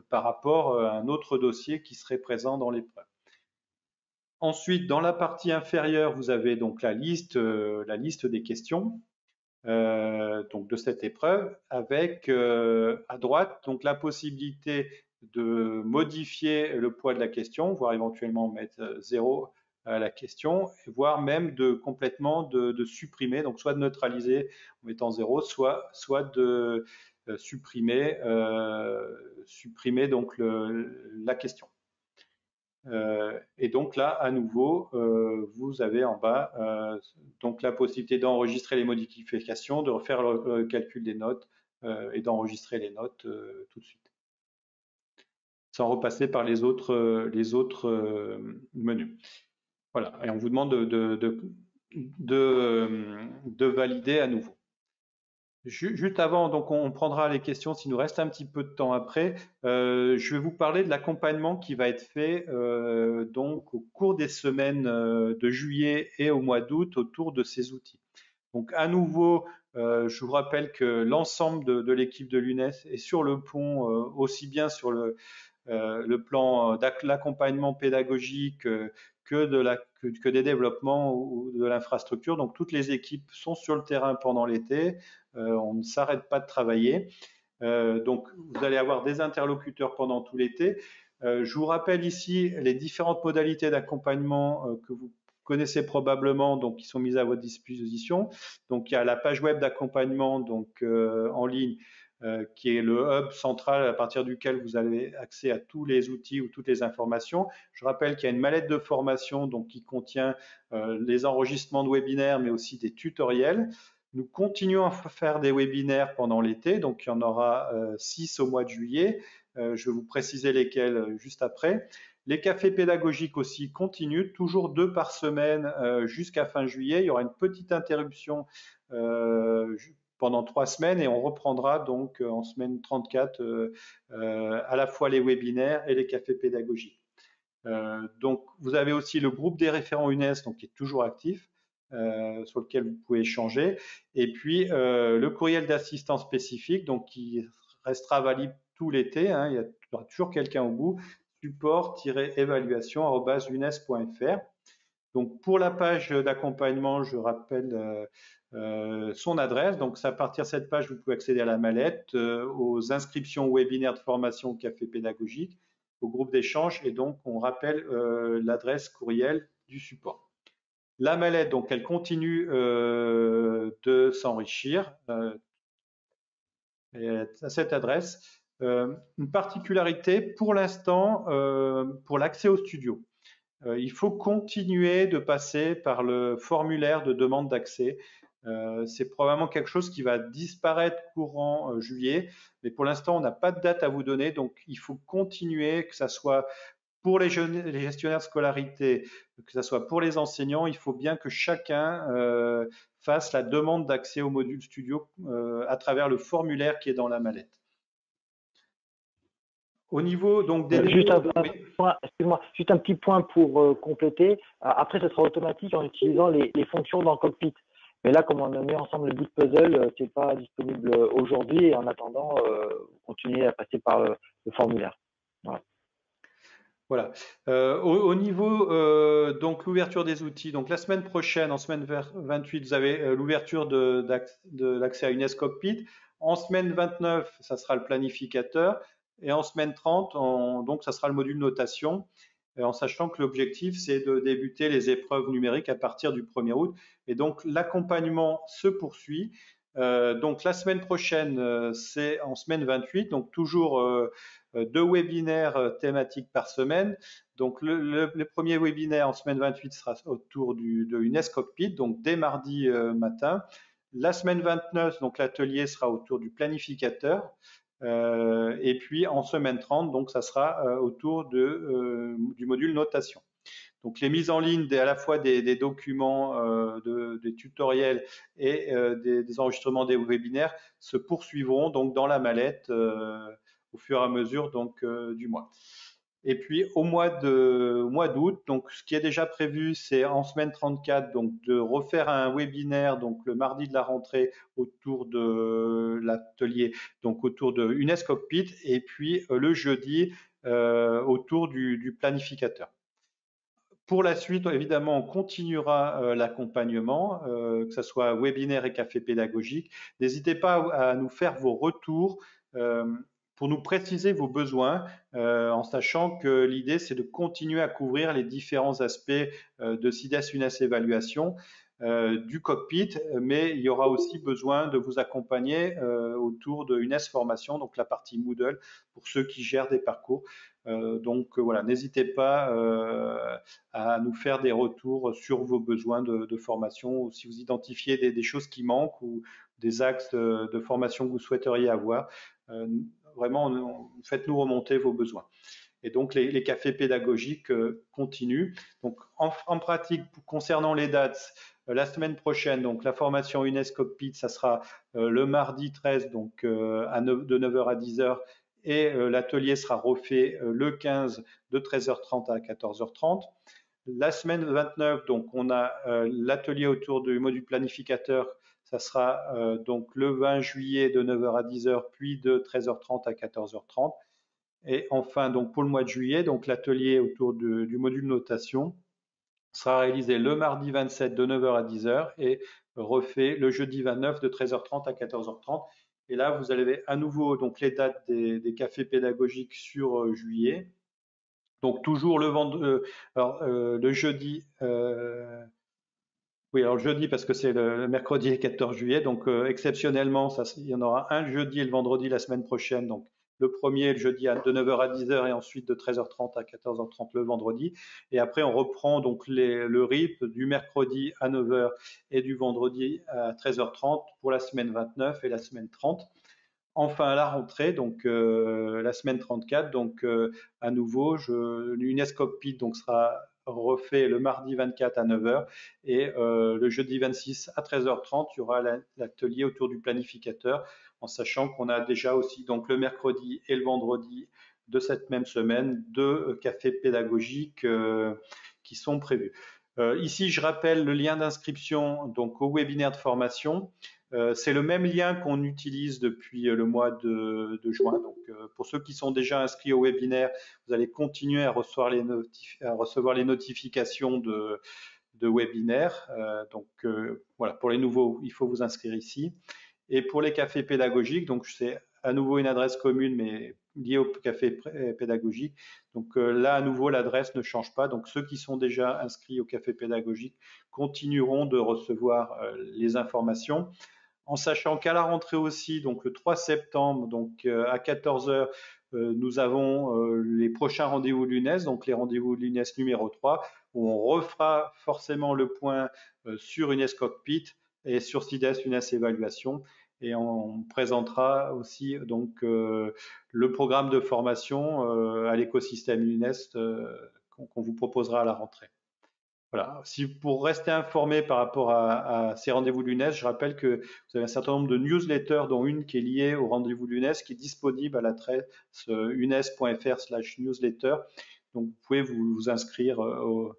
par rapport à un autre dossier qui serait présent dans l'épreuve. Ensuite, dans la partie inférieure, vous avez donc la liste des questions donc de cette épreuve, avec à droite donc la possibilité de modifier le poids de la question, voire éventuellement mettre 0 à la question, voire même complètement de supprimer, donc soit de neutraliser en mettant 0, soit de supprimer donc la question. Et donc là, à nouveau, vous avez en bas donc la possibilité d'enregistrer les modifications, de refaire le calcul des notes et d'enregistrer les notes tout de suite, sans repasser par les autres menus. Voilà, et on vous demande de valider à nouveau. Juste avant, donc on prendra les questions s'il nous reste un petit peu de temps après. Je vais vous parler de l'accompagnement qui va être fait donc au cours des semaines de juillet et au mois d'août autour de ces outils. Donc à nouveau, je vous rappelle que l'ensemble de l'équipe de l'UNES est sur le pont, aussi bien sur le plan de l'accompagnement pédagogique que des développements ou de l'infrastructure. Donc toutes les équipes sont sur le terrain pendant l'été. On ne s'arrête pas de travailler. Donc vous allez avoir des interlocuteurs pendant tout l'été. Je vous rappelle ici les différentes modalités d'accompagnement que vous connaissez probablement, donc qui sont mises à votre disposition. Donc il y a la page web d'accompagnement donc en ligne qui est le hub central à partir duquel vous avez accès à tous les outils ou toutes les informations. Je rappelle qu'il y a une mallette de formation donc qui contient les enregistrements de webinaires, mais aussi des tutoriels. Nous continuons à faire des webinaires pendant l'été, donc il y en aura 6 au mois de juillet. Je vais vous préciser lesquels juste après. Les cafés pédagogiques aussi continuent, toujours 2 par semaine jusqu'à fin juillet. Il y aura une petite interruption pendant 3 semaines et on reprendra donc en semaine 34 à la fois les webinaires et les cafés pédagogiques. Donc vous avez aussi le groupe des référents UNES donc, qui est toujours actif, sur lequel vous pouvez échanger, et puis le courriel d'assistance spécifique donc qui restera valide tout l'été, hein, il y aura toujours quelqu'un au bout, support-évaluation@unes.fr. Donc pour la page d'accompagnement, je rappelle son adresse. Donc à partir de cette page, vous pouvez accéder à la mallette, aux inscriptions webinaires de formation au café pédagogique, au groupe d'échange, et donc on rappelle l'adresse courriel du support. La mallette, donc elle continue de s'enrichir à cette adresse. Une particularité pour l'instant pour l'accès au studio. Il faut continuer de passer par le formulaire de demande d'accès. C'est probablement quelque chose qui va disparaître courant juillet, mais pour l'instant, on n'a pas de date à vous donner, donc il faut continuer, que ça soit pour les gestionnaires de scolarité, que ce soit pour les enseignants, il faut bien que chacun fasse la demande d'accès au module studio à travers le formulaire qui est dans la mallette. Au niveau donc des juste un petit point pour compléter. Après, ce sera automatique en utilisant les fonctions dans Cockpit. Mais là, comme on a mis ensemble le bout de puzzle, c'est pas disponible aujourd'hui. Et en attendant, continuez à passer par le formulaire. Voilà. Au niveau donc l'ouverture des outils. Donc la semaine prochaine, en semaine 28, vous avez l'ouverture de l'accès à UNES Cockpit. En semaine 29, ça sera le planificateur. Et en semaine 30, donc ça sera le module notation, en sachant que l'objectif, c'est de débuter les épreuves numériques à partir du 1er août. Et donc, l'accompagnement se poursuit. Donc, la semaine prochaine, c'est en semaine 28, donc toujours 2 webinaires thématiques par semaine. Donc, le premier webinaire en semaine 28 sera autour de UNES Cockpit, donc dès mardi matin. La semaine 29, donc l'atelier sera autour du planificateur. Et puis en semaine 30, donc ça sera autour du module notation. Donc les mises en ligne à la fois des documents, des tutoriels et des enregistrements des webinaires se poursuivront donc dans la mallette au fur et à mesure donc du mois. Et puis au mois d'août, donc ce qui est déjà prévu, c'est en semaine 34 donc de refaire un webinaire donc le mardi de la rentrée autour de l'atelier, donc autour de UNES Cockpit, et puis le jeudi autour du planificateur. Pour la suite, évidemment, on continuera l'accompagnement, que ce soit webinaire et café pédagogique. N'hésitez pas à nous faire vos retours pour nous préciser vos besoins, en sachant que l'idée, c'est de continuer à couvrir les différents aspects de CIDES UNES Évaluation, du cockpit, mais il y aura aussi besoin de vous accompagner autour de UNES Formation, donc la partie Moodle, pour ceux qui gèrent des parcours. Donc voilà, n'hésitez pas à nous faire des retours sur vos besoins de formation, ou si vous identifiez des choses qui manquent ou des axes de formation que vous souhaiteriez avoir. Vraiment, faites-nous remonter vos besoins. Et donc, les cafés pédagogiques continuent. Donc, en pratique, concernant les dates, la semaine prochaine, donc la formation UNES Cockpit, ça sera le mardi 13, donc de 9h à 10h, et l'atelier sera refait le 15 de 13h30 à 14h30. La semaine 29, donc on a l'atelier autour du module planificateur, ça sera donc le 20 juillet de 9h à 10h, puis de 13h30 à 14h30. Et enfin, donc pour le mois de juillet, donc l'atelier autour du module notation sera réalisé le mardi 27 de 9h à 10h et refait le jeudi 29 de 13h30 à 14h30. Et là, vous avez à nouveau donc les dates des cafés pédagogiques sur juillet. Donc toujours le le jeudi. Oui, alors le jeudi parce que c'est le mercredi et 14 juillet. Donc exceptionnellement, il y en aura un le jeudi et le vendredi la semaine prochaine. Donc le premier, le jeudi de 9h à 10h et ensuite de 13h30 à 14h30 le vendredi. Et après, on reprend donc le RIP du mercredi à 9h et du vendredi à 13h30 pour la semaine 29 et la semaine 30. Enfin, à la rentrée, donc la semaine 34, donc à nouveau, l'UNES Cockpit donc sera refait le mardi 24 à 9h et le jeudi 26 à 13h30, il y aura l'atelier autour du planificateur, en sachant qu'on a déjà aussi donc le mercredi et le vendredi de cette même semaine deux cafés pédagogiques qui sont prévus. Ici, je rappelle le lien d'inscription donc au webinaire de formation. C'est le même lien qu'on utilise depuis le mois de juin. Donc, pour ceux qui sont déjà inscrits au webinaire, vous allez continuer à recevoir les notifications de webinaire. Voilà, pour les nouveaux, il faut vous inscrire ici. Et pour les cafés pédagogiques, donc c'est à nouveau une adresse commune, mais liée au café pédagogique. Donc là, à nouveau, l'adresse ne change pas. Donc ceux qui sont déjà inscrits au café pédagogique continueront de recevoir les informations, en sachant qu'à la rentrée aussi, donc le 3 septembre, donc à 14h, nous avons les prochains rendez-vous l'UNES, donc les rendez-vous l'UNES numéro 3, où on refera forcément le point sur UNES Cockpit et sur CIDES UNES Évaluation, et on présentera aussi donc le programme de formation à l'écosystème UNES qu'on vous proposera à la rentrée. Voilà. Pour rester informé par rapport à ces rendez-vous de l'UNES, je rappelle que vous avez un certain nombre de newsletters, dont une qui est liée au rendez-vous de l'UNES, qui est disponible à l'adresse unes.fr/newsletter. Donc, vous pouvez vous inscrire aux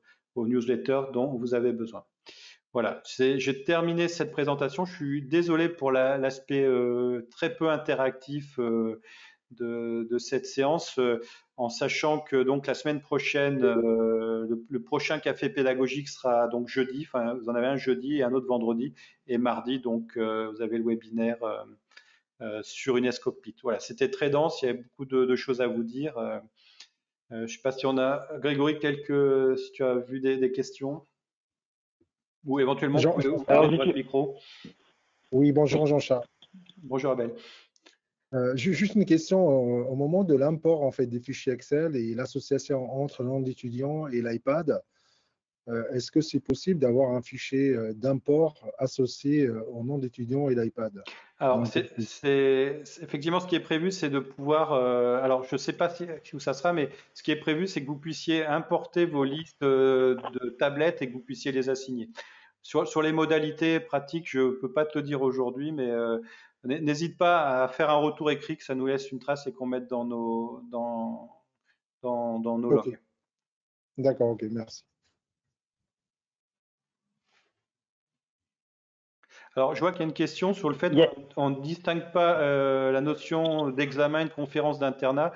newsletters dont vous avez besoin. Voilà. J'ai terminé cette présentation. Je suis désolé pour l'aspect très peu interactif de cette séance, en sachant que donc la semaine prochaine, le prochain café pédagogique sera donc jeudi. Enfin, vous en avez un jeudi et un autre vendredi, et mardi donc vous avez le webinaire sur UNES Cockpit. Voilà, c'était très dense. Il y avait beaucoup de choses à vous dire. Je ne sais pas si on a, Grégory, si tu as vu des questions, ou éventuellement vous pouvez ouvrir votre micro. Oui, bonjour Jean-Charles. Bonjour Abel. Juste une question, au moment de l'import en fait des fichiers Excel et l'association entre le nom d'étudiant et l'iPad, est-ce que c'est possible d'avoir un fichier d'import associé au nom d'étudiant et l'iPad? Alors, effectivement, ce qui est prévu, c'est de pouvoir, alors je ne sais pas où ça sera, mais ce qui est prévu, c'est que vous puissiez importer vos listes de tablettes et que vous puissiez les assigner. Sur les modalités pratiques, je ne peux pas te le dire aujourd'hui, mais n'hésite pas à faire un retour écrit, que ça nous laisse une trace et qu'on mette dans nos logs. D'accord, ok, merci. Alors, je vois qu'il y a une question sur le fait qu'on ne distingue pas la notion d'examen et de conférence d'internat.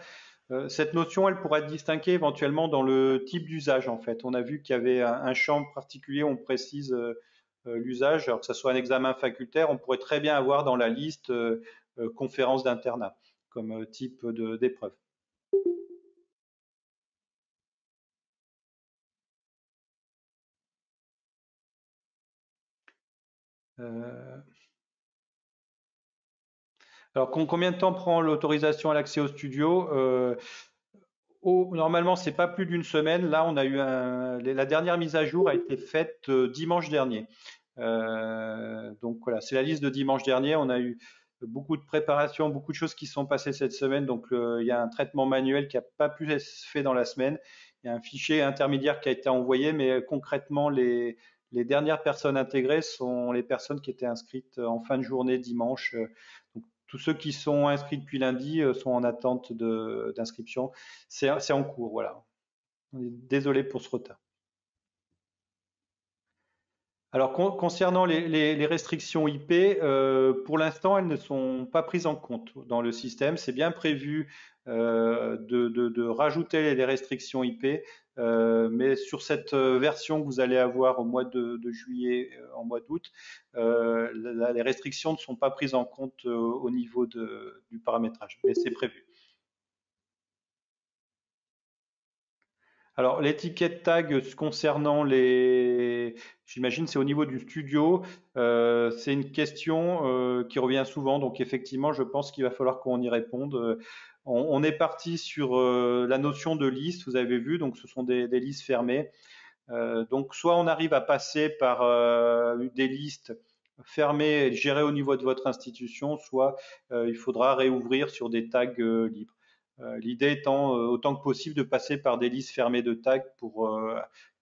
Cette notion, elle pourra être distinguée éventuellement dans le type d'usage, en fait. On a vu qu'il y avait un champ particulier où on précise l'usage, alors que ce soit un examen facultaire, on pourrait très bien avoir dans la liste conférence d'internat comme type d'épreuve. Alors, combien de temps prend l'autorisation à l'accès au studio? Normalement, c'est pas plus d'une semaine. Là, on a eu la dernière mise à jour a été faite dimanche dernier. Donc voilà, c'est la liste de dimanche dernier. On a eu beaucoup de préparation, beaucoup de choses qui sont passées cette semaine. Donc, il y a un traitement manuel qui n'a pas pu être fait dans la semaine. Il y a un fichier intermédiaire qui a été envoyé, mais concrètement, les dernières personnes intégrées sont les personnes qui étaient inscrites en fin de journée dimanche. Donc, tous ceux qui sont inscrits depuis lundi sont en attente d'inscription. C'est en cours, voilà. On est désolé pour ce retard. Alors, concernant les restrictions IP, pour l'instant, elles ne sont pas prises en compte dans le système. C'est bien prévu de rajouter les restrictions IP, mais sur cette version que vous allez avoir au mois de juillet, en mois d'août, les restrictions ne sont pas prises en compte au niveau du paramétrage, mais c'est prévu. Alors, l'étiquette tag concernant j'imagine c'est au niveau du studio, c'est une question qui revient souvent, donc effectivement, je pense qu'il va falloir qu'on y réponde. On est parti sur la notion de liste, vous avez vu, donc ce sont des listes fermées. Donc, soit on arrive à passer par des listes fermées, gérées au niveau de votre institution, soit il faudra réouvrir sur des tags libres. L'idée étant autant que possible de passer par des listes fermées de tags pour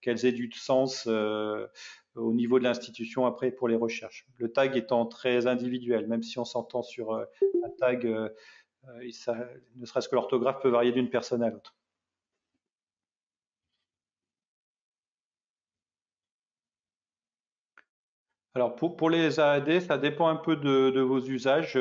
qu'elles aient du sens au niveau de l'institution après pour les recherches. Le tag étant très individuel, même si on s'entend sur un tag, ne serait-ce que l'orthographe peut varier d'une personne à l'autre. Alors pour les AAD, ça dépend un peu de vos usages.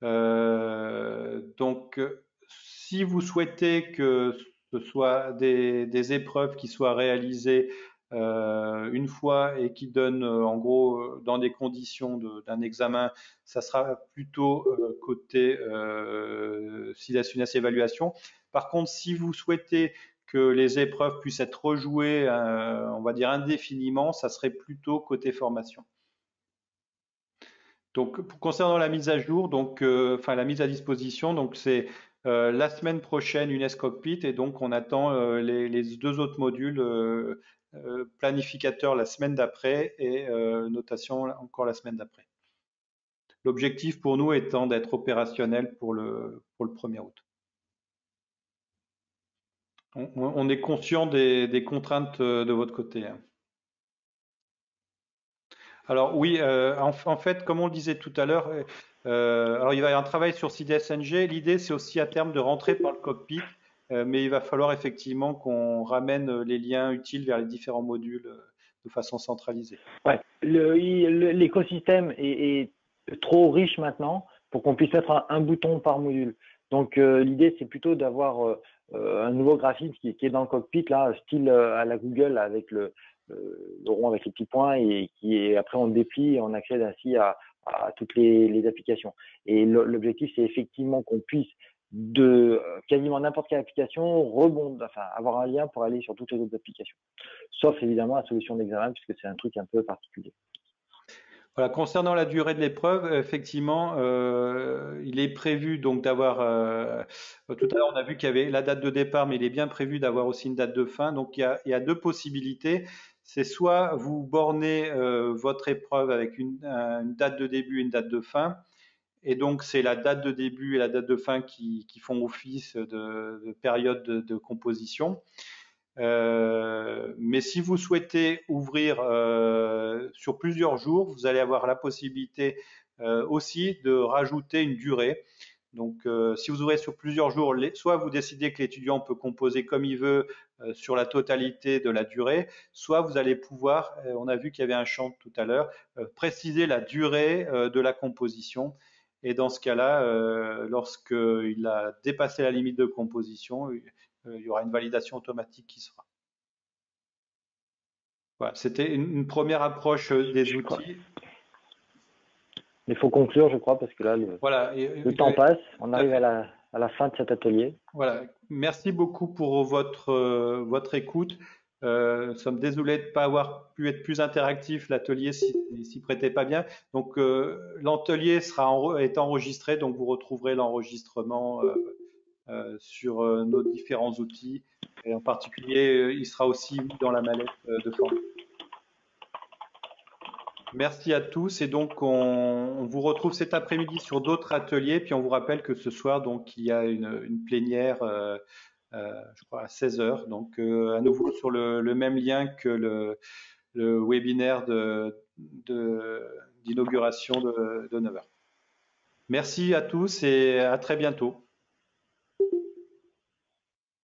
Donc si vous souhaitez que ce soit des épreuves qui soient réalisées une fois et qui donnent en gros dans des conditions d'un examen, ça sera plutôt côté SIDA-SUNES évaluation. Par contre, si vous souhaitez que les épreuves puissent être rejouées, on va dire indéfiniment, ça serait plutôt côté formation. Donc, concernant la mise à jour, donc, enfin la mise à disposition, donc c'est la semaine prochaine UNES Cockpit et donc on attend les deux autres modules, planificateur la semaine d'après et notation encore la semaine d'après. L'objectif pour nous étant d'être opérationnel pour le 1er août. On est conscient des contraintes de votre côté. Hein. Alors oui, en fait, comme on le disait tout à l'heure, alors il va y avoir un travail sur SIDES-NG. L'idée, c'est aussi à terme de rentrer par le cockpit, mais il va falloir effectivement qu'on ramène les liens utiles vers les différents modules de façon centralisée. Ouais, l'écosystème est trop riche maintenant pour qu'on puisse mettre un bouton par module. Donc l'idée, c'est plutôt d'avoir un nouveau graphisme qui est dans le cockpit, là, style à la Google avec le rond avec les petits points et après on déplie et on accède ainsi à toutes les applications. Et l'objectif, c'est effectivement qu'on puisse de quasiment n'importe quelle application avoir un lien pour aller sur toutes les autres applications. Sauf évidemment la solution d'examen puisque c'est un truc un peu particulier. Voilà, concernant la durée de l'épreuve, effectivement, il est prévu donc d'avoir. Tout à l'heure, on a vu qu'il y avait la date de départ, mais il est bien prévu d'avoir aussi une date de fin. Donc, il y a deux possibilités. C'est soit vous bornez votre épreuve avec une date de début et une date de fin, et donc c'est la date de début et la date de fin qui font office de période de composition. Mais si vous souhaitez ouvrir sur plusieurs jours, vous allez avoir la possibilité aussi de rajouter une durée. Donc, si vous ouvrez sur plusieurs jours, soit vous décidez que l'étudiant peut composer comme il veut sur la totalité de la durée, soit vous allez pouvoir, on a vu qu'il y avait un champ tout à l'heure, préciser la durée de la composition. Et dans ce cas-là, lorsqu'il a dépassé la limite de composition, il y aura une validation automatique qui sera. Voilà, c'était une première approche des outils. Il faut conclure, je crois, parce que là, le temps passe. On arrive à la fin de cet atelier. Voilà. Merci beaucoup pour votre écoute. Nous sommes désolés de ne pas avoir pu être plus interactif. L'atelier s'y prêtait pas bien. Donc, l'atelier est enregistré, donc vous retrouverez l'enregistrement sur nos différents outils. Et en particulier, il sera aussi mis dans la mallette de formation. Merci à tous. Et donc, on vous retrouve cet après-midi sur d'autres ateliers. Puis, on vous rappelle que ce soir, donc, il y a une plénière, je crois, à 16 heures. Donc, à nouveau sur le même lien que le webinaire d'inauguration de 9 heures. Merci à tous et à très bientôt.